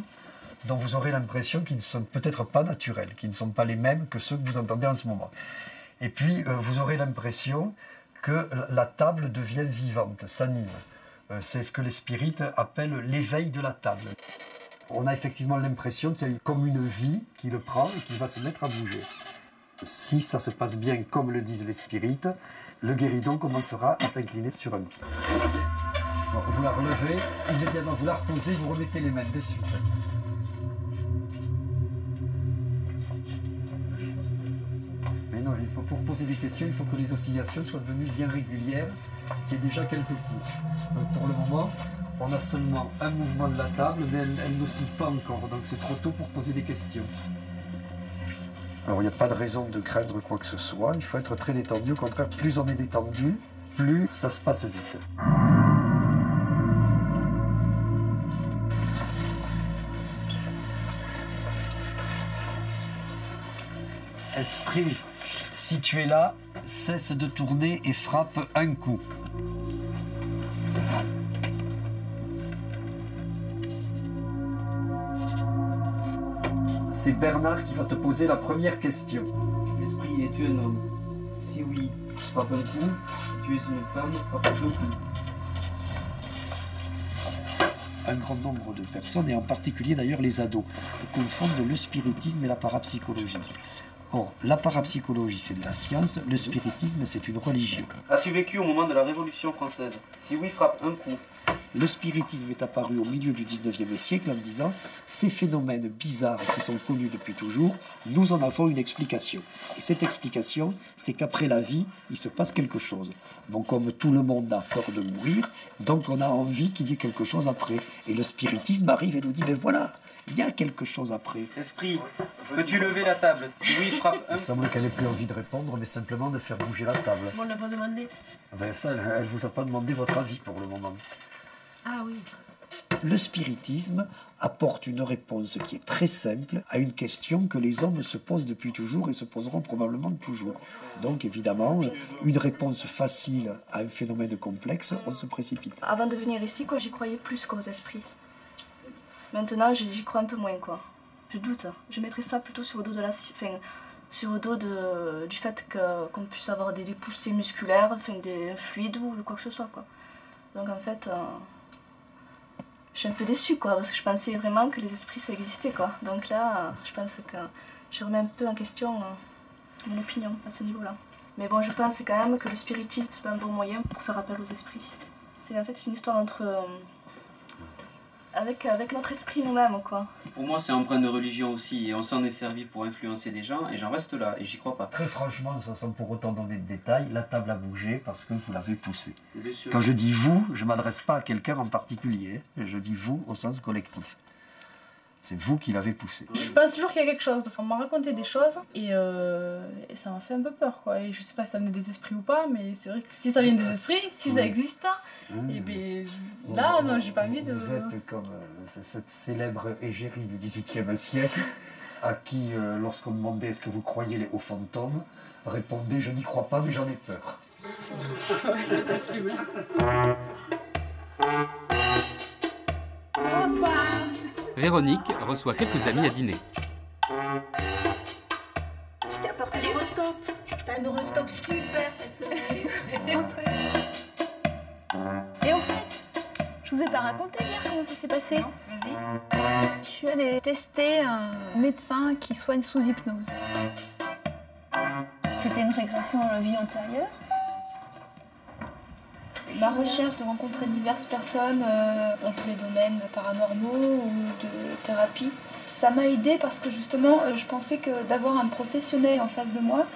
dont vous aurez l'impression qu'ils ne sont peut-être pas naturels, qu'ils ne sont pas les mêmes que ceux que vous entendez en ce moment. Et puis, vous aurez l'impression que la table devient vivante, s'anime. C'est ce que les spirites appellent l'éveil de la table. On a effectivement l'impression qu'il y a comme une vie qui le prend et qui va se mettre à bouger. Si ça se passe bien comme le disent les spirites, le guéridon commencera à s'incliner sur un pied. Bon, vous la relevez, immédiatement vous la reposez, vous remettez les mains de suite. Mais non, pour poser des questions, il faut que les oscillations soient devenues bien régulières, qu'il y ait déjà quelques coups. Donc pour le moment, on a seulement un mouvement de la table, mais elle n'oscille pas encore, donc c'est trop tôt pour poser des questions. Alors il n'y a pas de raison de craindre quoi que ce soit, il faut être très détendu, au contraire, plus on est détendu, plus ça se passe vite. Esprit, si tu es là, cesse de tourner et frappe un coup. C'est Bernard qui va te poser la première question. L'esprit, es-tu un homme? Si oui, frappe un coup. Si tu es une femme, frappe deux coups. Un grand nombre de personnes, et en particulier d'ailleurs les ados, confondent le spiritisme et la parapsychologie. Or, la parapsychologie, c'est de la science, le spiritisme, c'est une religion. As-tu vécu au moment de la Révolution française? Si oui, frappe un coup. Le spiritisme est apparu au milieu du 19e siècle en disant « Ces phénomènes bizarres qui sont connus depuis toujours, nous en avons une explication. » Et cette explication, c'est qu'après la vie, il se passe quelque chose. Bon, comme tout le monde a peur de mourir, donc on a envie qu'il y ait quelque chose après. Et le spiritisme arrive et nous dit « Ben voilà, il y a quelque chose après. » Esprit, peux-tu lever la table? Si oui, frappe un coup. Il semble qu'elle n'ait plus envie de répondre, mais simplement de faire bouger la table. On l'a pas demandé. Ben ça, elle ne vous a pas demandé votre avis pour le moment. Ah oui. Le spiritisme apporte une réponse qui est très simple à une question que les hommes se posent depuis toujours et se poseront probablement toujours. Donc évidemment, une réponse facile à un phénomène complexe, on se précipite. Avant de venir ici, j'y croyais plus qu'aux esprits. Maintenant, j'y crois un peu moins, quoi. Je doute. Je mettrais ça plutôt sur le dos de sur le dos du fait qu'on puisse avoir des poussées musculaires, des fluides ou quoi que ce soit, quoi. Donc en fait, je suis un peu déçue, quoi, parce que je pensais vraiment que les esprits ça existait, quoi. Donc là, je pense que je remets un peu en question mon opinion à ce niveau-là. Mais bon, je pense quand même que le spiritisme c'est pas un bon moyen pour faire appel aux esprits. C'est en fait une histoire entre avec notre esprit nous-mêmes, quoi. Pour moi, c'est empreint de religion aussi, et on s'en est servi pour influencer des gens, et j'en reste là, et j'y crois pas. Très franchement, sans pour autant donner de détails, la table a bougé parce que vous l'avez poussée. Bien sûr. Quand je dis vous, je ne m'adresse pas à quelqu'un en particulier, je dis vous au sens collectif. C'est vous qui l'avez poussé. Je pense toujours qu'il y a quelque chose, parce qu'on m'a raconté des choses et ça m'a fait un peu peur, quoi. Et je sais pas si ça venait des esprits ou pas, mais c'est vrai que si ça vient des esprits, si ça existe, et ben là, non, j'ai pas envie de... Vous êtes comme cette célèbre égérie du XVIIIe siècle, à qui, lorsqu'on demandait est-ce que vous croyez aux fantômes, répondait je n'y crois pas, mais j'en ai peur. Ouais, c'est possible. Bonsoir. Véronique reçoit quelques amis à dîner. Je t'ai apporté l'horoscope. T'as un horoscope super cette semaine. Et au fait, je vous ai pas raconté hier comment ça s'est passé. Non, vas-y. Je suis allée tester un médecin qui soigne sous hypnose. C'était une régression à la vie antérieure. Ma recherche de rencontrer diverses personnes dans tous les domaines paranormaux ou de thérapie, ça m'a aidée parce que justement, je pensais que d'avoir un professionnel en face de moi,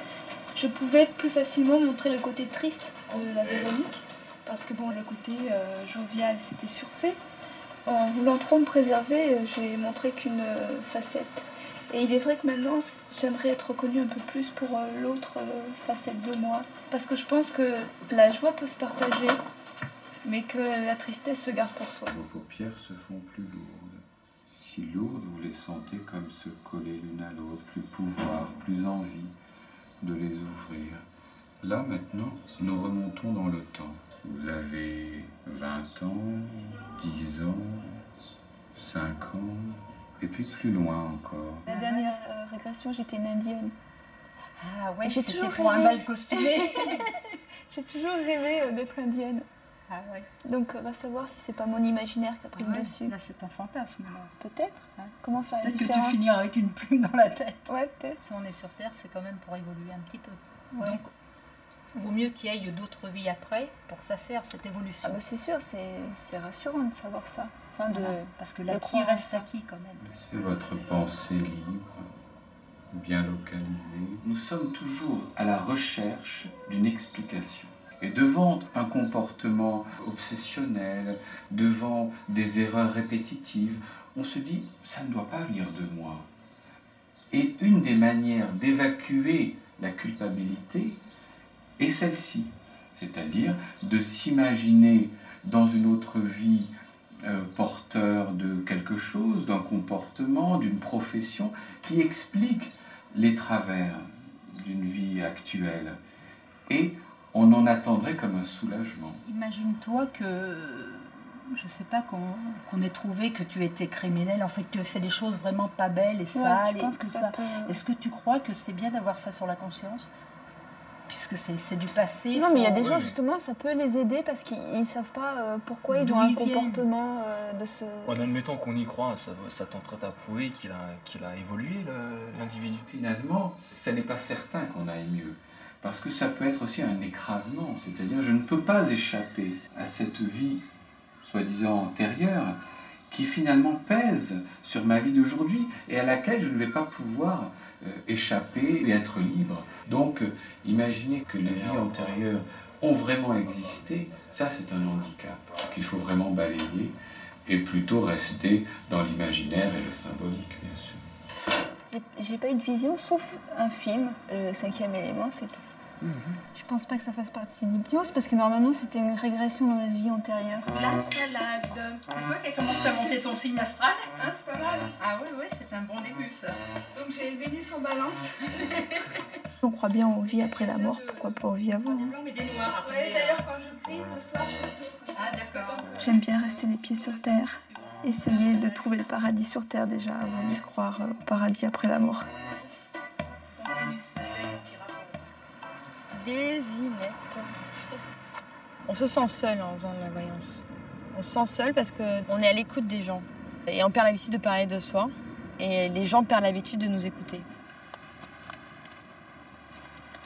je pouvais plus facilement montrer le côté triste de la Véronique. Parce que bon, le côté jovial, c'était surfait. En voulant trop me préserver, j'ai montré qu'une facette. Et il est vrai que maintenant, j'aimerais être reconnue un peu plus pour l'autre facette de moi. Parce que je pense que la joie peut se partager, mais que la tristesse se garde pour soi. Vos paupières se font plus lourdes. Si lourdes, vous les sentez comme se coller l'une à l'autre, plus pouvoir, plus envie de les ouvrir. Là, maintenant, nous remontons dans le temps. Vous avez 20 ans, 10 ans, 5 ans... Et puis plus loin encore. La dernière régression, j'étais une indienne. Ah ouais, c'était toujours pour rêvé. un bal costumé. J'ai toujours rêvé d'être indienne. Ah ouais. Donc va savoir si c'est pas mon imaginaire qui a pris le dessus. Là, c'est un fantasme. Peut-être. Ouais. Comment faire la Peut-être que différence? tu finiras avec une plume dans la tête. Ouais, peut-être. Si on est sur Terre, c'est quand même pour évoluer un petit peu. Ouais. Donc, vaut mieux qu'il y ait d'autres vies après pour que ça serve cette évolution. Ah bah c'est sûr, c'est rassurant de savoir ça. Enfin, voilà. Parce que l'acquis reste acquis quand même. Laissez votre pensée libre, bien localisée. Nous sommes toujours à la recherche d'une explication. Et devant un comportement obsessionnel, devant des erreurs répétitives, on se dit « ça ne doit pas venir de moi ». Et une des manières d'évacuer la culpabilité est celle-ci, c'est-à-dire de s'imaginer dans une autre vie porteur de quelque chose, d'un comportement, d'une profession qui explique les travers d'une vie actuelle. Et on en attendrait comme un soulagement. Imagine-toi que, je sais pas, qu'on ait trouvé que tu étais criminel, en fait, que tu as fait des choses vraiment pas belles et sales. Je pense que ça peut... Est-ce que tu crois que c'est bien d'avoir ça sur la conscience? Puisque c'est du passé. Non, mais il y a des gens, justement, ça peut les aider parce qu'ils ne savent pas pourquoi ils ont un comportement de ce... En admettant qu'on y croit, ça tenterait à prouver qu'il a évolué, l'individu. Finalement, ce n'est pas certain qu'on aille mieux. Parce que ça peut être aussi un écrasement. C'est-à-dire, je ne peux pas échapper à cette vie, soi-disant antérieure, qui finalement pèse sur ma vie d'aujourd'hui et à laquelle je ne vais pas pouvoir échapper et être libre. Donc, imaginez que les vies antérieures ont vraiment existé, ça c'est un handicap qu'il faut vraiment balayer et plutôt rester dans l'imaginaire et le symbolique, bien sûr. J'ai pas eu de vision, sauf un film, Le 5e élément, c'est tout. Je pense pas que ça fasse partie d'hypnose parce que normalement c'était une régression dans la vie antérieure. La salade. C'est toi qui as commencé à monter ton signe astral, hein, c'est pas mal. Ah oui, oui, c'est un bon début ça. Donc j'ai Vénus en balance. On croit bien aux vies après la mort, pourquoi pas aux vies avant. Des blancs mais des noirs après. Ouais, d'ailleurs quand je crise le soir, je fais tout. Ah d'accord. J'aime bien rester les pieds sur terre. Essayer de trouver le paradis sur terre déjà avant de croire au paradis après la mort. Désinette. On se sent seul en faisant de la voyance. On se sent seul parce qu'on est à l'écoute des gens. Et on perd l'habitude de parler de soi. Et les gens perdent l'habitude de nous écouter.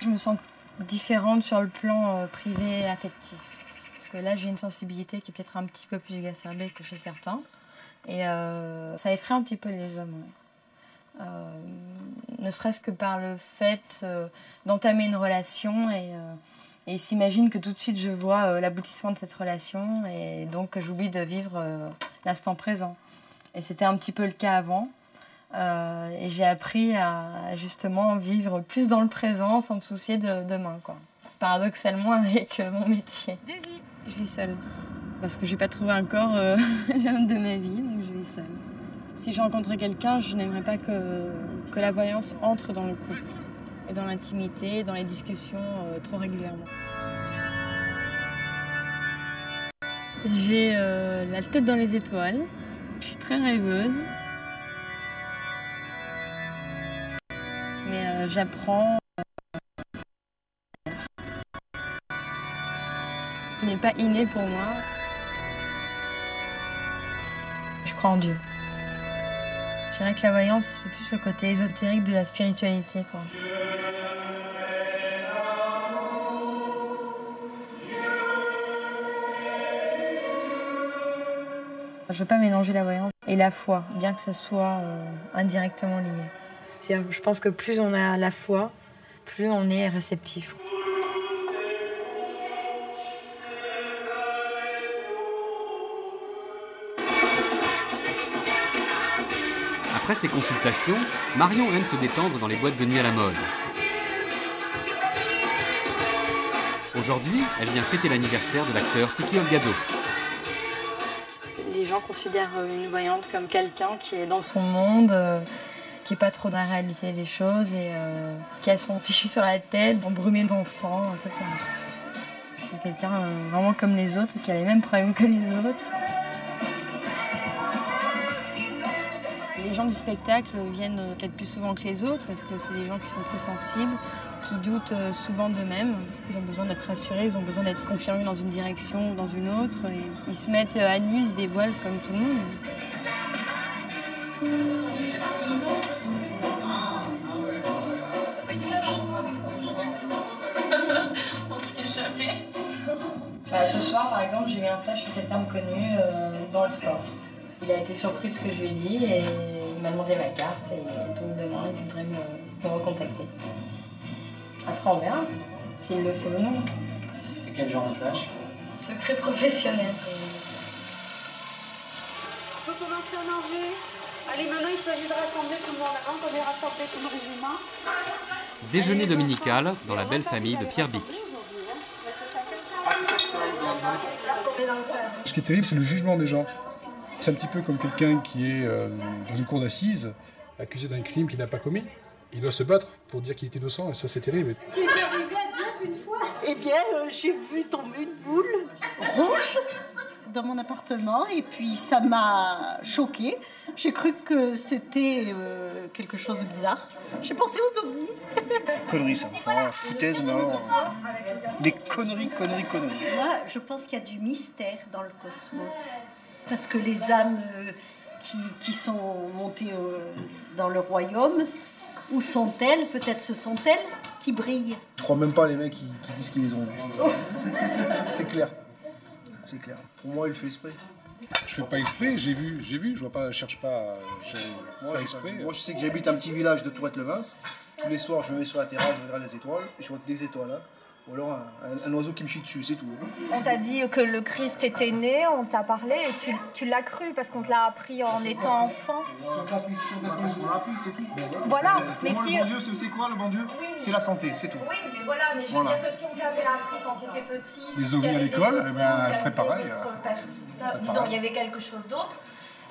Je me sens différente sur le plan privé et affectif. Parce que là, j'ai une sensibilité qui est peut-être un petit peu plus exacerbée que chez certains. Et ça effraie un petit peu les hommes. Ouais. Ne serait-ce que par le fait d'entamer une relation et ils s'imaginent que tout de suite je vois l'aboutissement de cette relation et donc que j'oublie de vivre l'instant présent. Et c'était un petit peu le cas avant. Et j'ai appris à justement vivre plus dans le présent sans me soucier de demain, quoi. Paradoxalement avec mon métier. Je vis seule. Parce que je n'ai pas trouvé encore l'homme de ma vie, donc je vis seule. Si je rencontrais quelqu'un, je n'aimerais pas que la voyance entre dans le couple, et dans l'intimité, dans les discussions trop régulièrement. J'ai la tête dans les étoiles, je suis très rêveuse, mais j'apprends. Ce n'est pas inné pour moi. Je crois en Dieu. Je dirais que la voyance, c'est plus le côté ésotérique de la spiritualité, quoi. Je ne veux pas mélanger la voyance et la foi, bien que ça soit indirectement lié. Je pense que plus on a la foi, plus on est réceptif. Après ces consultations, Marion aime se détendre dans les boîtes de nuit à la mode. Aujourd'hui, elle vient fêter l'anniversaire de l'acteur Tiki Olgado. Les gens considèrent une voyante comme quelqu'un qui est dans son monde, qui n'est pas trop dans la réalité des choses et qui a son fichu sur la tête, embrumé d'encens, etc. C'est quelqu'un vraiment comme les autres, qui a les mêmes problèmes que les autres. Les gens du spectacle viennent peut-être plus souvent que les autres parce que c'est des gens qui sont très sensibles, qui doutent souvent d'eux-mêmes. Ils ont besoin d'être rassurés, ils ont besoin d'être confirmés dans une direction ou dans une autre. Et ils se mettent à nu, ils se dévoilent comme tout le monde. On sait jamais. Ce soir, par exemple, j'ai eu un flash sur quelqu'un de connu dans le sport. Il a été surpris de ce que je lui ai dit et il m'a demandé ma carte et donc demain il voudrait me recontacter. Après on verra s'il le fait ou non. C'était quel genre de flash? Secret professionnel. On peut commencer à manger. Allez, maintenant il s'agit de rassembler tout le monde. Avant qu'on ait rassemblé tout le régiment. Déjeuner dominical dans la belle famille de Pierre Bic. Ce qui est terrible, c'est le jugement des gens. C'est un petit peu comme quelqu'un qui est dans une cour d'assises, accusé d'un crime qu'il n'a pas commis. Il doit se battre pour dire qu'il est innocent, et ça c'est terrible. Ce qui est arrivé à Dieppe une fois, eh bien, j'ai vu tomber une boule rouge dans mon appartement, et puis ça m'a choquée. J'ai cru que c'était quelque chose de bizarre. J'ai pensé aux ovnis. Conneries, ça. Enfin, foutaise, mais alors, des conneries. Moi, je pense qu'il y a du mystère dans le cosmos. Parce que les âmes qui sont montées dans le royaume, où sont-elles? Peut-être ce sont elles qui brillent. Je crois même pas les mecs qui disent qu'ils les ont vus. C'est clair. C'est clair. Pour moi, il fait exprès. Je fais pas exprès, j'ai vu, je vois pas, je cherche pas à faire exprès. Moi, je sais que j'habite un petit village de Tourette-le-Vins. Tous les soirs, je me mets sur la terrasse, je regarde les étoiles, et je vois des étoiles là. Ou alors un oiseau qui me chie dessus, c'est tout. On t'a dit que le Christ était né, on t'a parlé et tu l'as cru parce qu'on te l'a appris en étant enfant. Si on t'a appris, on l'a appris, c'est tout. Voilà, mais si... le bon Dieu, c'est quoi le bon Dieu? Oui. C'est la santé, c'est tout. Oui, mais voilà, mais je veux dire que si on t'avait appris quand tu étais petit... Les ovnis à l'école, eh ben, elle ferait pareil. Disons, il y avait quelque chose d'autre.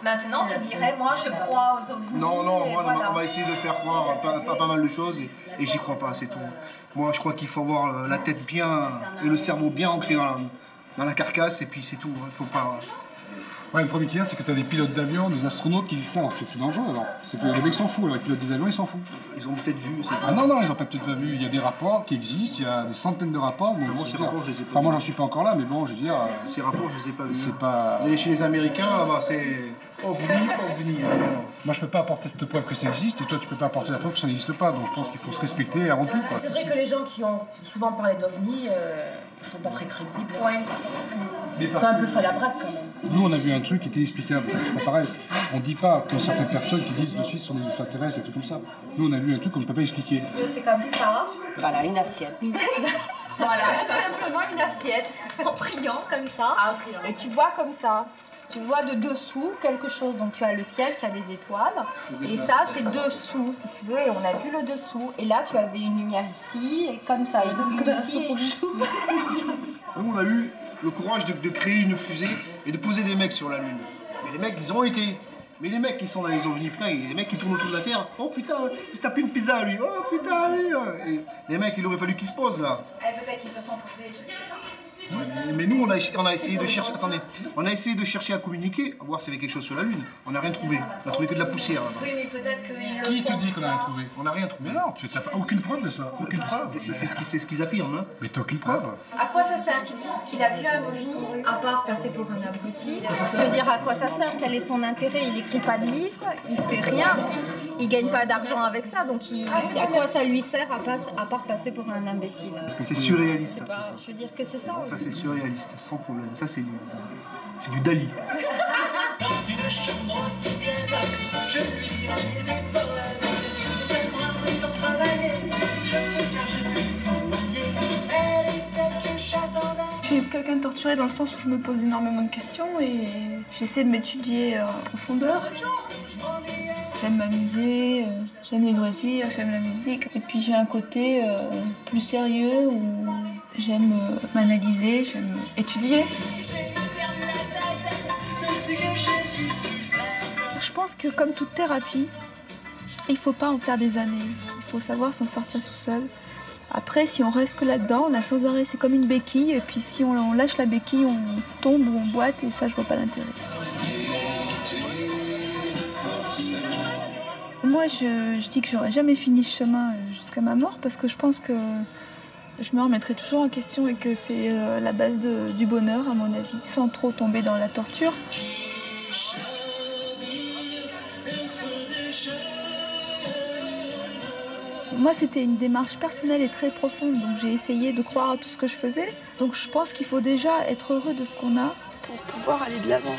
Maintenant, tu dirais, moi, je crois aux ovnis. Non, moi, voilà. On va essayer de faire croire pas mal de choses et j'y crois pas, c'est tout. Moi, je crois qu'il faut avoir la tête bien et le cerveau bien ancré dans la carcasse et puis c'est tout. Il faut pas... Ouais, le premier qu'il y a, c'est que tu as des pilotes d'avion, des astronautes qui disent ça. C'est dangereux alors. C'est que les mecs s'en foutent, alors les pilotes des avions, ils s'en foutent. Ils ont peut-être vu. Ah non, ils ont peut-être pas vu. Il y a des rapports qui existent, il y a des centaines de rapports. Donc moi, ces rapports, je les ai pas vus. Moi, j'en suis pas encore là, mais bon, je veux dire. Ces rapports, je les ai pas vus. C'est pas. Vous allez chez les Américains, là-bas, c'est. OVNI. Moi, je peux pas apporter cette preuve que ça existe, et toi, tu peux pas apporter la preuve que ça n'existe pas. Donc, je pense qu'il faut se respecter avant tout. C'est vrai que les gens qui ont souvent parlé d'OVNI sont pas très crédibles. Ouais. C'est un peu falabraque quand même. Nous, on a vu un truc qui était inexplicable. C'est pas pareil. On dit pas que certaines personnes qui disent de suite sont des extraterrestres et tout comme ça. Nous, on a vu un truc qu'on ne peut pas expliquer. C'est comme ça. Voilà, une assiette. Voilà, tout simplement une assiette en triangle comme ça. Et tu vois comme ça. Tu vois de dessous quelque chose, donc tu as le ciel qui a des étoiles, et ça c'est dessous si tu veux, et on a vu le dessous, et là tu avais une lumière ici, et comme ça, une ici et ici. Nous on a eu le courage de créer une fusée et de poser des mecs sur la Lune. Mais les mecs ils ont été. Mais les mecs qui sont dans les ovnis, putain, les mecs qui tournent autour de la Terre, oh putain, il se tape une pizza lui, oh putain, lui. Et les mecs il aurait fallu qu'ils se posent là. Peut-être ils se sont posés, je ne sais pas. Ouais, mais nous, on a essayé de chercher. Attendez, on a essayé de chercher à communiquer, à voir s'il y avait quelque chose sur la Lune. On n'a rien trouvé. On a trouvé que de la poussière. Oui, mais peut-être qu'ils Qui te dit qu'on a rien trouvé? On n'a rien trouvé. Mais non, tu n'as aucune preuve de ça. Aucune preuve. C'est ce qu'ils affirment. Hein. Mais t'as aucune preuve. À quoi ça sert qu'ils disent qu'il a vu un ovni, à part passer pour un abruti? Je veux dire, à quoi ça sert? Quel est son intérêt? Il n'écrit pas de livre, il fait rien, il gagne pas d'argent avec ça, donc à quoi ça lui sert à part passer pour un imbécile? C'est surréaliste. Je veux dire que c'est ça. Ça c'est surréaliste. Sans problème, ça c'est du Dali. Je suis quelqu'un de torturé dans le sens où je me pose énormément de questions et j'essaie de m'étudier en profondeur. J'aime m'amuser, j'aime les loisirs, j'aime la musique. Et puis j'ai un côté plus sérieux où j'aime m'analyser, j'aime étudier. Je pense que comme toute thérapie, il ne faut pas en faire des années. Il faut savoir s'en sortir tout seul. Après, si on reste que là-dedans, on a sans arrêt, c'est comme une béquille. Et puis si on lâche la béquille, on tombe ou on boite et ça, je vois pas l'intérêt. Moi, je dis que j'aurais jamais fini ce chemin jusqu'à ma mort parce que je pense que je me remettrai toujours en question et que c'est la base du bonheur, à mon avis, sans trop tomber dans la torture. Moi, c'était une démarche personnelle et très profonde, donc j'ai essayé de croire à tout ce que je faisais. Donc je pense qu'il faut déjà être heureux de ce qu'on a pour pouvoir aller de l'avant.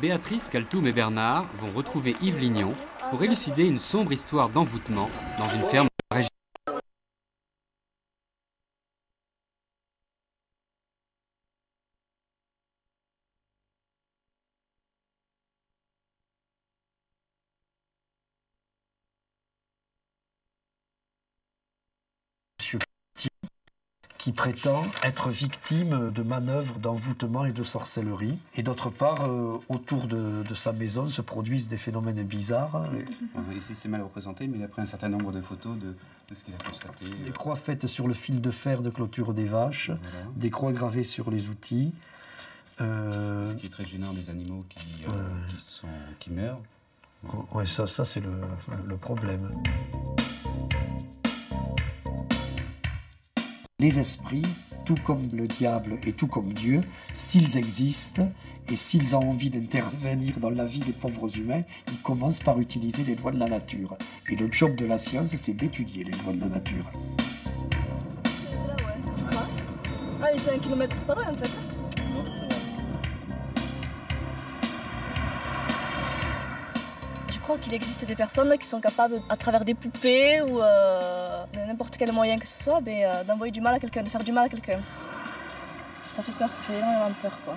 Béatrice, Kaltoum et Bernard vont retrouver Yves Lignon pour élucider une sombre histoire d'envoûtement dans une ferme de la région. Qui prétend être victime de manœuvres d'envoûtement et de sorcellerie. Et d'autre part, autour de sa maison se produisent des phénomènes bizarres. Ici c'est mal représenté, mais il a pris un certain nombre de photos de ce qu'il a constaté. Des croix faites sur le fil de fer de clôture des vaches, voilà. Des croix gravées sur les outils. Ce qui est très gênant des animaux qui meurent. Oui, ça c'est le problème. Les esprits, tout comme le diable et tout comme Dieu, s'ils existent et s'ils ont envie d'intervenir dans la vie des pauvres humains, ils commencent par utiliser les lois de la nature. Et le job de la science, c'est d'étudier les lois de la nature. Ah, et c'est 1 kilomètre, c'est pas vrai en fait. crois qu'il existe des personnes qui sont capables, à travers des poupées ou n'importe quel moyen que ce soit, d'envoyer du mal à quelqu'un, de faire du mal à quelqu'un. Ça fait peur, ça fait énormément peur, quoi.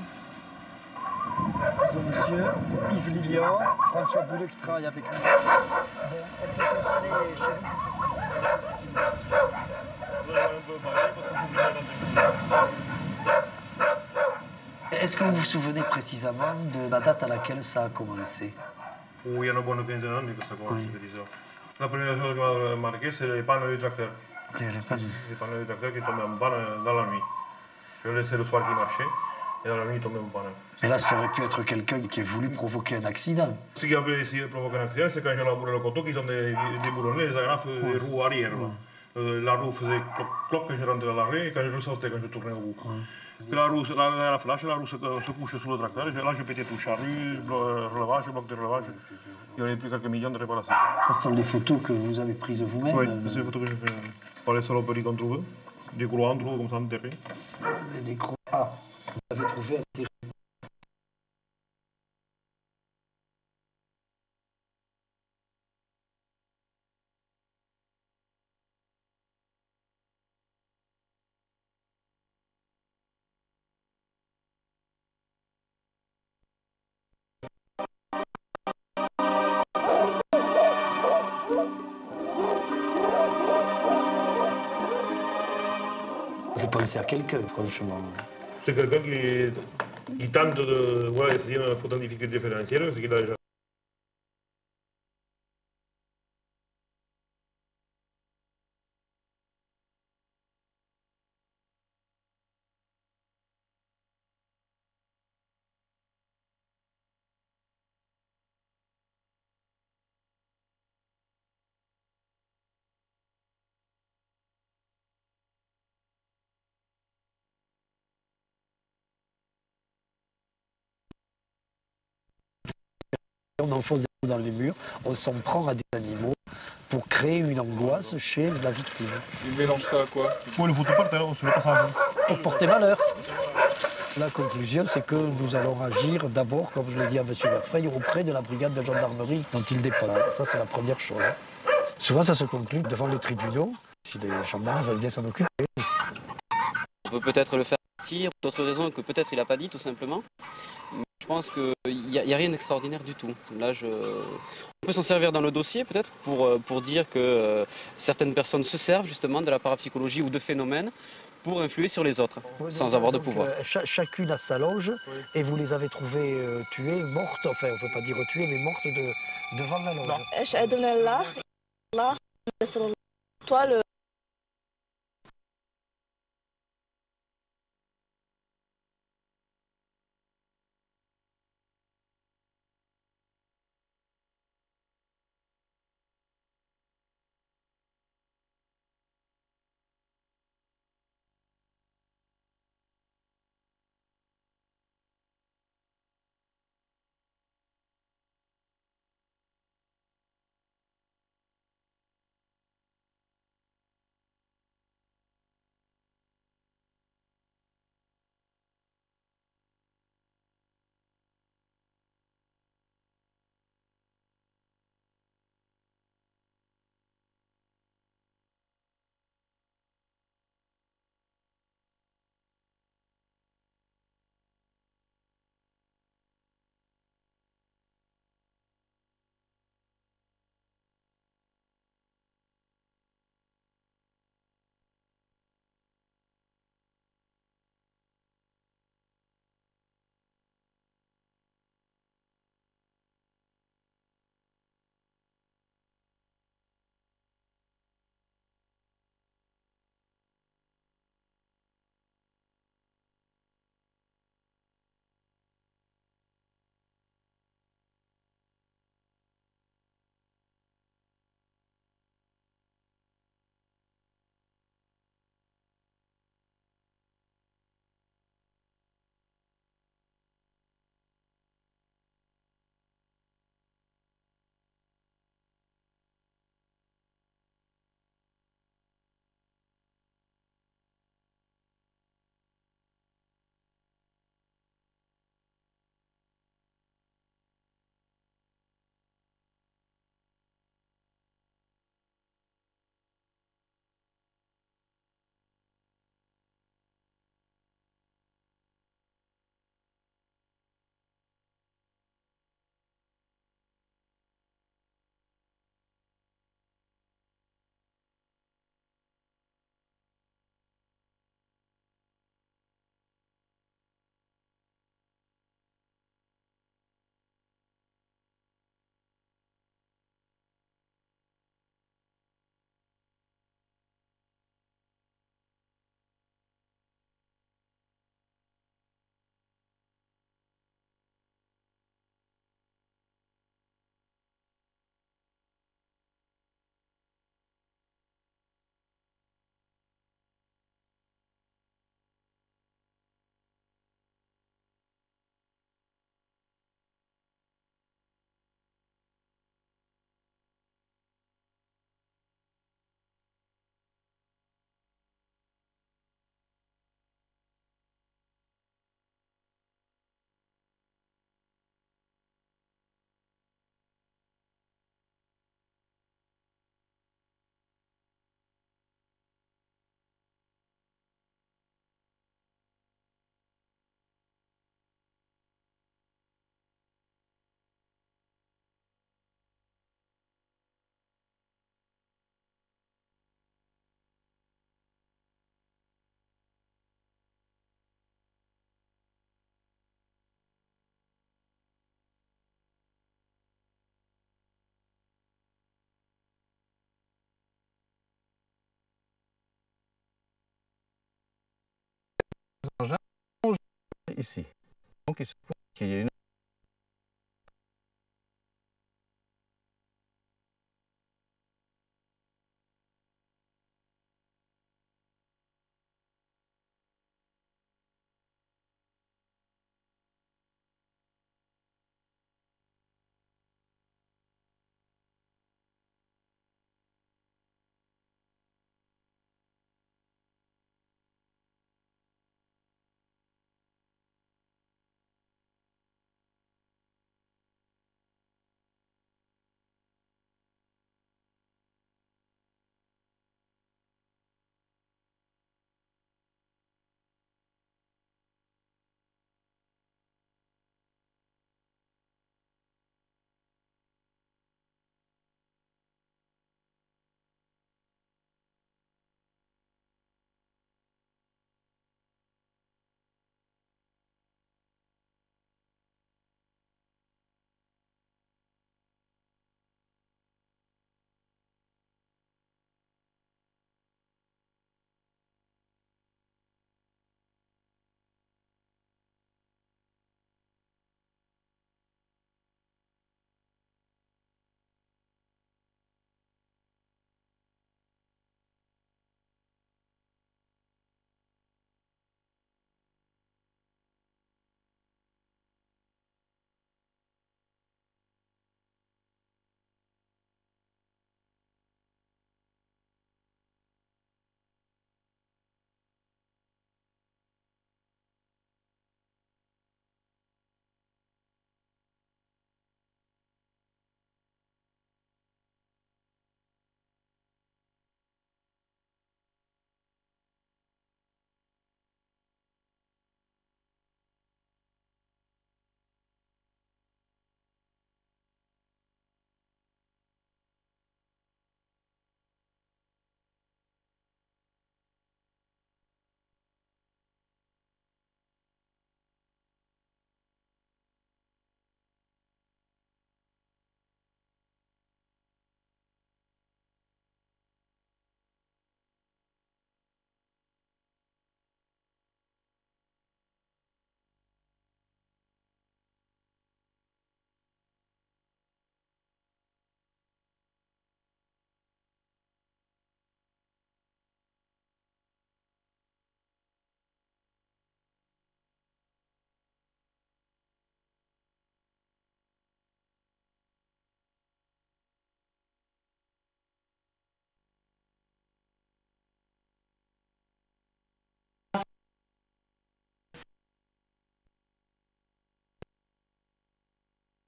Bonjour monsieur, Yves Lilian, François Bouleux qui travaille avec nous. Bon, on peut s'installer chez vous. Est-ce que vous vous souvenez précisément de la date à laquelle ça a commencé? Il y a une bonne quinzaine d'années que ça commence, je dis ça. La première chose qui m'a marqué, c'est les panneaux du tracteur. Les panneaux du tracteur qui tombaient en panne dans la nuit. Je laissais le soir qui marchait, et dans la nuit, ils tombaient en panne. Mais là, ça aurait pu être quelqu'un qui a voulu provoquer un accident. Ce qui a essayé de provoquer un accident, c'est quand j'ai labouré le coteau, qu'ils ont déboulonné les agrafes des roues arrière. La roue faisait cloc quand je rentrais dans l'arrêt et quand je ressortais, quand je tournais au bout. Puis la flash, la roue se couche sous le tracteur, et là je pétais tout, charrue, relevage, bloc de relevage. Il y avait plus quelques millions de réparations. Ce sont des photos que vous avez prises vous-même? Oui, c'est des photos que j'ai faites. Par les saloperies qu'on trouvait, des couloirs comme ça enterrés. Des croix. Ah, vous avez trouvé un terrain. Vous pensez à quelqu'un, franchement? C'est quelqu'un qui tente de essayer de foutre en difficulté financière, parce qu'il a déjà. On enfonce des trous dans les murs, on s'en prend à des animaux pour créer une angoisse chez la victime. Il mélange ça à quoi? Pour le foutre par terre, sur le passage. Pour porter malheur. La conclusion, c'est que nous allons agir d'abord, comme je l'ai dit à M. Verfeil, auprès de la brigade de gendarmerie dont il dépend. Ça, c'est la première chose. Souvent, ça se conclut devant les tribunaux, si les gendarmes veulent bien s'en occuper. On veut peut-être le faire partir, pour d'autres raisons que peut-être il n'a pas dit, tout simplement. Je pense qu'il n'y a rien d'extraordinaire du tout. Là, on peut s'en servir dans le dossier peut-être pour dire que certaines personnes se servent justement de la parapsychologie ou de phénomènes pour influer sur les autres, sans avoir de pouvoir. Chacune a sa loge, et vous les avez trouvées tuées, mortes, enfin on ne peut pas dire tuées, mais mortes devant la loge. ici. Donc il se peut qu'il y ait une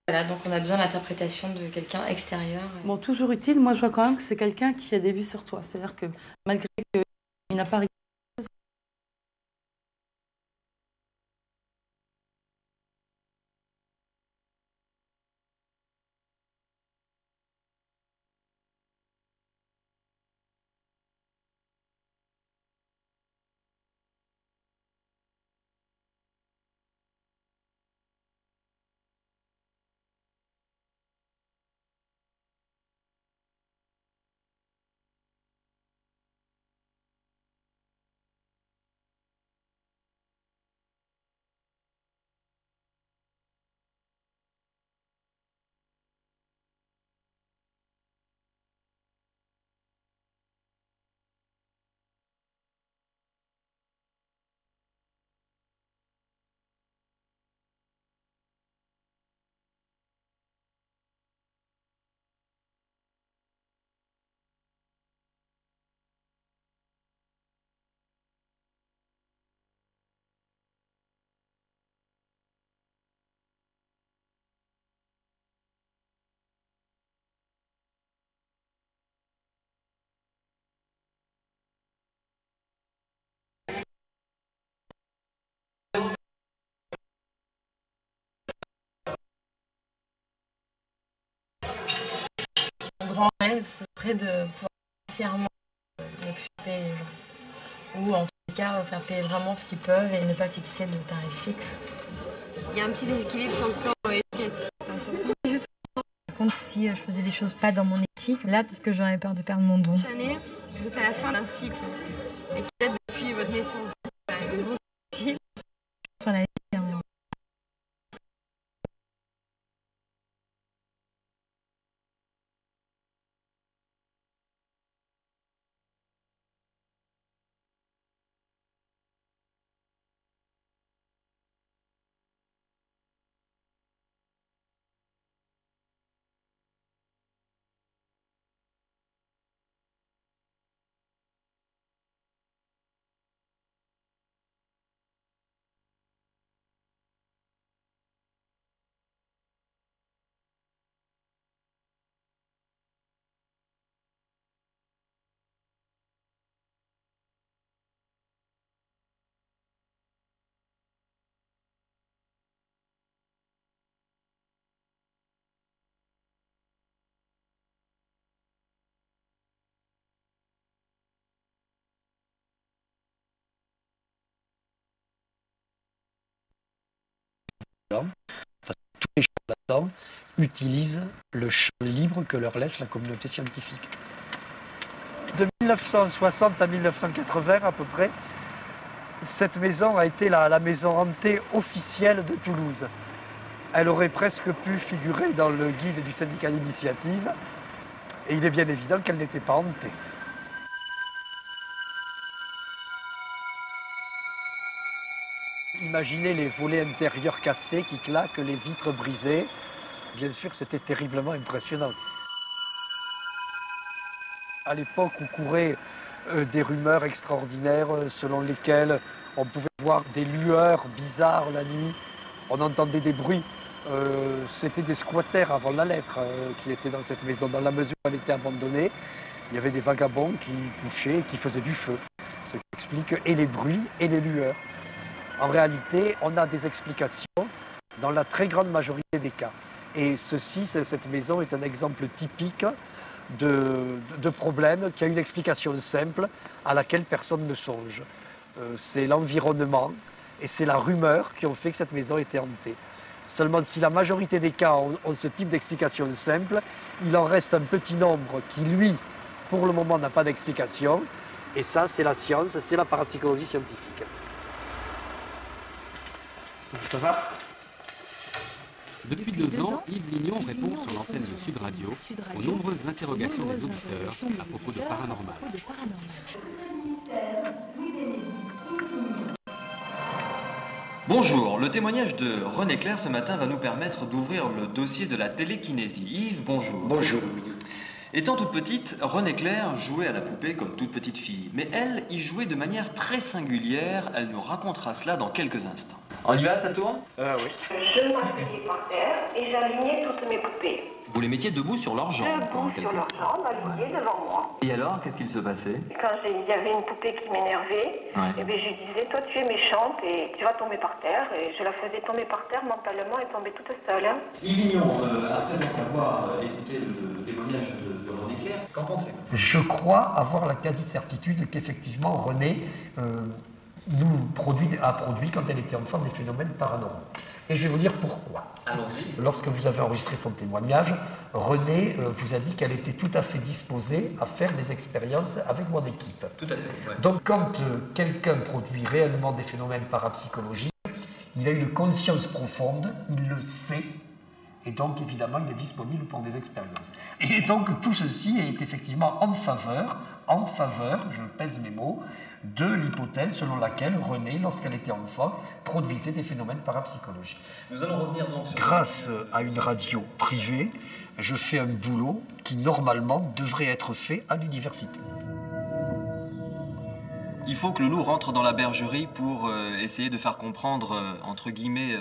Voilà, donc on a besoin de l'interprétation de quelqu'un extérieur. Bon, toujours utile, moi je vois quand même que c'est quelqu'un qui a des vues sur toi. C'est-à-dire que malgré qu'il n'a pas rigolé, mon grand rêve, ce serait de pouvoir financièrement ne plus payer les gens. Ou en tout cas, faire payer vraiment ce qu'ils peuvent et ne pas fixer de tarifs fixes. Il y a un petit déséquilibre sur le plan éducatif. Par contre, si je faisais des choses pas dans mon éthique, là, peut-être que j'aurais peur de perdre mon don. Cette année, vous êtes à la fin d'un cycle. Et peut-être depuis votre naissance, vous avez une grosse cycle. Sur la vie, hein. parce que tous les charlatans utilisent le champ libre que leur laisse la communauté scientifique. De 1960 à 1980 à peu près, cette maison a été la maison hantée officielle de Toulouse. Elle aurait presque pu figurer dans le guide du syndicat d'initiative, et il est bien évident qu'elle n'était pas hantée. Imaginez les volets intérieurs cassés qui claquent, les vitres brisées. Bien sûr, c'était terriblement impressionnant. À l'époque où couraient des rumeurs extraordinaires selon lesquelles on pouvait voir des lueurs bizarres la nuit, on entendait des bruits. C'était des squatters avant la lettre qui étaient dans cette maison. Dans la mesure où elle était abandonnée, il y avait des vagabonds qui couchaient et qui faisaient du feu. Ce qui explique et les bruits et les lueurs. En réalité, on a des explications dans la très grande majorité des cas. Et cette maison est un exemple typique de problème qui a une explication simple à laquelle personne ne songe. C'est l'environnement et c'est la rumeur qui ont fait que cette maison était hantée. Seulement, si la majorité des cas ont ce type d'explication simple, il en reste un petit nombre qui, lui, pour le moment, n'a pas d'explication. Et ça, c'est la science, c'est la parapsychologie scientifique. Ça va? Depuis 2 ans, Yves Lignon répond sur l'antenne de Sud Radio aux nombreuses interrogations des auditeurs à propos de paranormal. Bonjour, le témoignage de René Clair ce matin va nous permettre d'ouvrir le dossier de la télékinésie. Yves, bonjour. Bonjour. Étant toute petite, René Clair jouait à la poupée comme toute petite fille. Mais elle y jouait de manière très singulière. Elle nous racontera cela dans quelques instants. On y va, ça tourne? Oui. Je m'asseyais par terre et j'alignais toutes mes poupées. Vous les mettiez debout sur leurs jambes? Debout sur leurs jambes, alignées devant moi. Et alors, qu'est-ce qu'il se passait? Et quand il y avait une poupée qui m'énervait, et bien je lui disais, toi tu es méchante et tu vas tomber par terre. Et je la faisais tomber par terre mentalement et tomber toute seule. Hein. Yves Lignon, après avoir écouté le témoignage de René Clair, qu'en pensez-vous? Je crois avoir la quasi-certitude qu'effectivement René a produit quand elle était enfant des phénomènes paranormaux. Et je vais vous dire pourquoi. Allons-y. Lorsque vous avez enregistré son témoignage, René vous a dit qu'elle était tout à fait disposée à faire des expériences avec mon équipe. Tout à fait. Ouais. Donc quand quelqu'un produit réellement des phénomènes parapsychologiques, il a une conscience profonde, il le sait, et donc évidemment il est disponible pour des expériences. Et donc tout ceci est effectivement en faveur, je pèse mes mots, de l'hypothèse selon laquelle René, lorsqu'elle était enfant, produisait des phénomènes parapsychologiques. Nous allons revenir donc sur... Grâce à une radio privée, je fais un boulot qui normalement devrait être fait à l'université. Il faut que le loup rentre dans la bergerie pour essayer de faire comprendre, entre guillemets,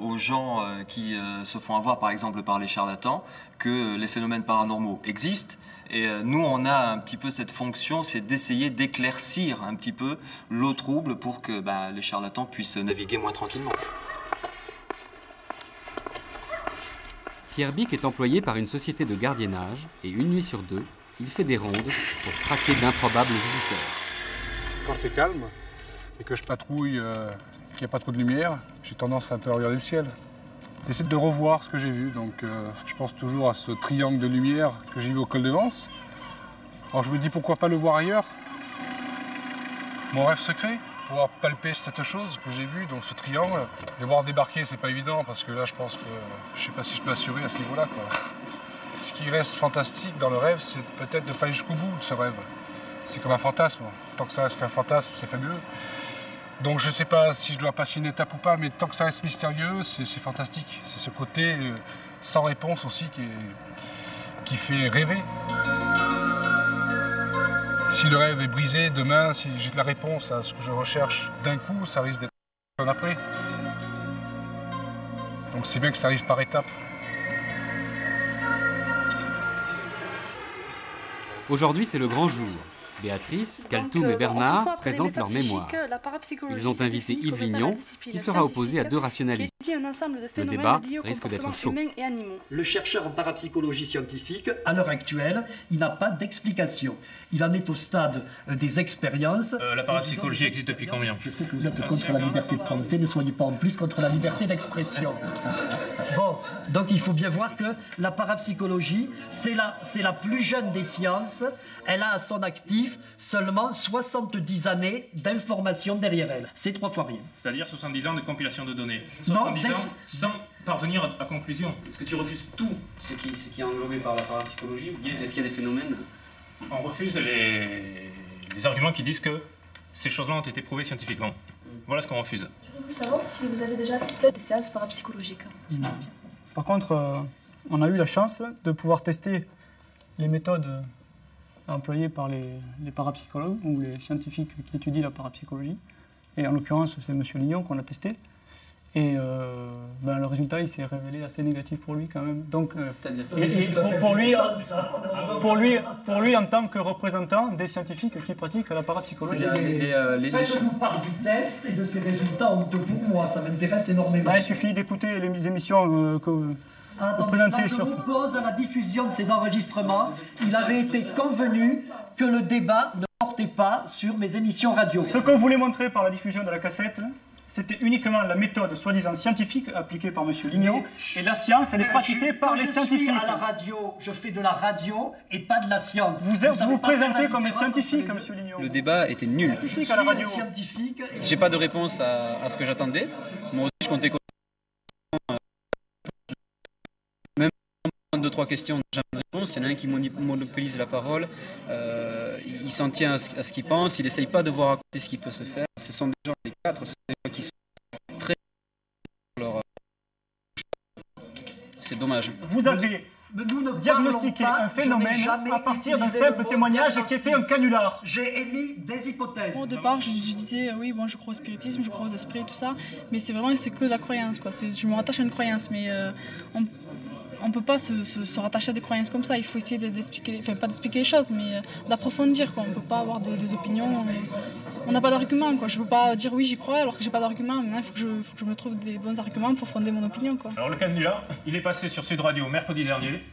aux gens qui se font avoir, par exemple, par les charlatans, que les phénomènes paranormaux existent. Et nous, on a un petit peu cette fonction, c'est d'essayer d'éclaircir un petit peu l'eau trouble pour que les charlatans puissent naviguer moins tranquillement. Pierre Bic est employé par une société de gardiennage et une nuit sur 2, il fait des rondes pour traquer d'improbables visiteurs. Quand c'est calme et que je patrouille, qu'il n'y a pas trop de lumière, j'ai tendance à un peu à regarder le ciel. J'essaie de revoir ce que j'ai vu, donc je pense toujours à ce triangle de lumière que j'ai vu au col de Vence. Alors je me dis pourquoi pas le voir ailleurs. Mon rêve secret, pouvoir palper cette chose que j'ai vue, donc ce triangle. Les voir débarquer, c'est pas évident parce que là je pense que je sais pas si je peux assurer à ce niveau-là, quoi. Ce qui reste fantastique dans le rêve, c'est peut-être de ne pas aller jusqu'au bout de ce rêve. C'est comme un fantasme. Tant que ça reste qu'un fantasme, c'est fabuleux. Donc je ne sais pas si je dois passer une étape ou pas, mais tant que ça reste mystérieux, c'est fantastique. C'est ce côté sans réponse aussi qui fait rêver. Si le rêve est brisé, demain, si j'ai la réponse à ce que je recherche d'un coup, ça risque d'être un après. Donc c'est bien que ça arrive par étapes. Aujourd'hui, c'est le grand jour. Béatrice, Kaltoum et Bernard présentent leur mémoire. Ils ont invité Yves Lignon, qui sera opposé à deux rationalistes. Le débat risque d'être chaud. Le chercheur en parapsychologie scientifique, à l'heure actuelle, il n'a pas d'explication. Il en est au stade des expériences. La parapsychologie existe depuis combien? Je sais que vous êtes contre la liberté de penser, ne soyez pas en plus contre la liberté d'expression. Bon, donc il faut bien voir que la parapsychologie, c'est la plus jeune des sciences. Elle a à son actif seulement 70 années d'information derrière elle. C'est 3 fois rien. C'est-à-dire 70 ans de compilation de données. 70 ans sans parvenir à conclusion. Est-ce que tu refuses tout ce qui est englobé par la parapsychologie ou bien est-ce qu'il y a des phénomènes? On refuse les arguments qui disent que ces choses-là ont été prouvées scientifiquement. Voilà ce qu'on refuse. Je veux savoir si vous avez déjà assisté à des séances parapsychologiques. Par contre, on a eu la chance de pouvoir tester les méthodes employées par les parapsychologues ou les scientifiques qui étudient la parapsychologie. Et en l'occurrence, c'est M. Lignon qu'on a testé. Et le résultat, il s'est révélé assez négatif pour lui quand même. Donc, pour lui, en tant que représentant des scientifiques qui pratiquent la parapsychologie. Faites-nous part du test et de ses résultats honteux pour moi, ça m'intéresse énormément. Il suffit d'écouter les émissions que vous présentez sur... Je m'oppose à la diffusion de ces enregistrements. Il avait été convenu que le débat ne portait pas sur mes émissions radio. Ce qu'on voulait montrer par la diffusion de la cassette, c'était uniquement la méthode soi-disant scientifique appliquée par M. Lignon. Et la science, elle est pratiquée par les scientifiques. À la radio, je fais de la radio et pas de la science. Vous vous présentez comme un scientifique, M. Lignon. Le débat était nul. Scientifique à la radio. J'ai pas de réponse à ce que j'attendais. Moi aussi, je comptais même 2-3 questions, jamais de réponse. Il y en a un qui monopolise la parole. Il s'en tient à ce qu'il pense. Il n'essaye pas de voir à côté ce qui peut se faire. Ce sont des gens, les 4, ce sont des gens qui sont très... Alors, c'est dommage. Vous avez diagnostiqué un phénomène à partir d'un simple témoignage qui était un canular. J'ai émis des hypothèses. Au départ, je disais oui, bon, je crois au spiritisme, je crois aux esprits et tout ça, mais c'est que de la croyance, quoi. Je me rattache à une croyance, mais on ne peut pas se rattacher à des croyances comme ça. Il faut essayer d'expliquer, enfin pas d'expliquer les choses, mais d'approfondir, quoi. On ne peut pas avoir des opinions. On n'a pas d'arguments, quoi. Je ne peux pas dire oui, j'y crois alors que j'ai pas d'arguments. Maintenant, il faut que je me trouve des bons arguments pour fonder mon opinion, quoi. Alors le canular, il est passé sur Sud Radio mercredi dernier,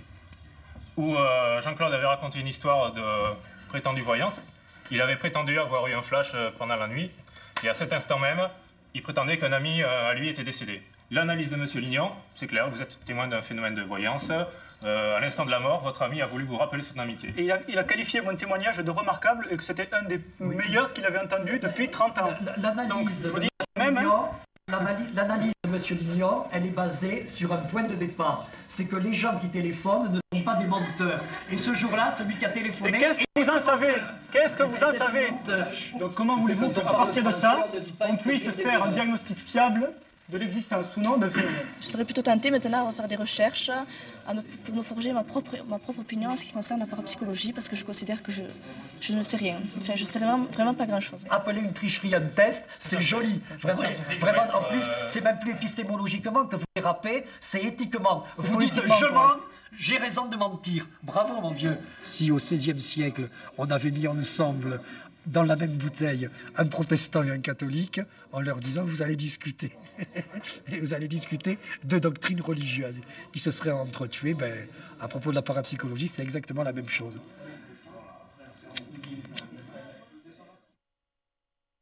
où Jean-Claude avait raconté une histoire de prétendue voyance. Il avait prétendu avoir eu un flash pendant la nuit, et à cet instant même, il prétendait qu'un ami à lui était décédé. L'analyse de M. Lignon, c'est clair, vous êtes témoin d'un phénomène de voyance. À l'instant de la mort, votre ami a voulu vous rappeler son amitié. Et il a qualifié mon témoignage de remarquable et que c'était un des meilleurs qu'il avait entendu depuis 30 ans. L'analyse de M. Lignon, elle est basée sur un point de départ. C'est que les gens qui téléphonent ne sont pas des menteurs. Et ce jour-là, celui qui a téléphoné... Et qu'est-ce que vous en savez? Qu'est-ce que vous en savez? Donc comment voulez-vous qu'à partir de ça, on puisse faire un diagnostic fiable de l'existence ou non d'un phénomène? Je serais plutôt tentée maintenant à faire des recherches pour me forger ma propre opinion en ce qui concerne la parapsychologie, parce que je considère que je ne sais rien. Enfin, je ne sais vraiment pas grand-chose. Appeler une tricherie un test, c'est joli. Vraiment, en plus, c'est même plus épistémologiquement que vous dérapez, c'est éthiquement. Vous dites « je mens ». J'ai raison de mentir. Bravo, mon vieux. Si au XVIe siècle, on avait mis ensemble dans la même bouteille un protestant et un catholique en leur disant vous allez discuter. Et vous allez discuter de doctrines religieuses. Ils se seraient entretués. À propos de la parapsychologie, c'est exactement la même chose.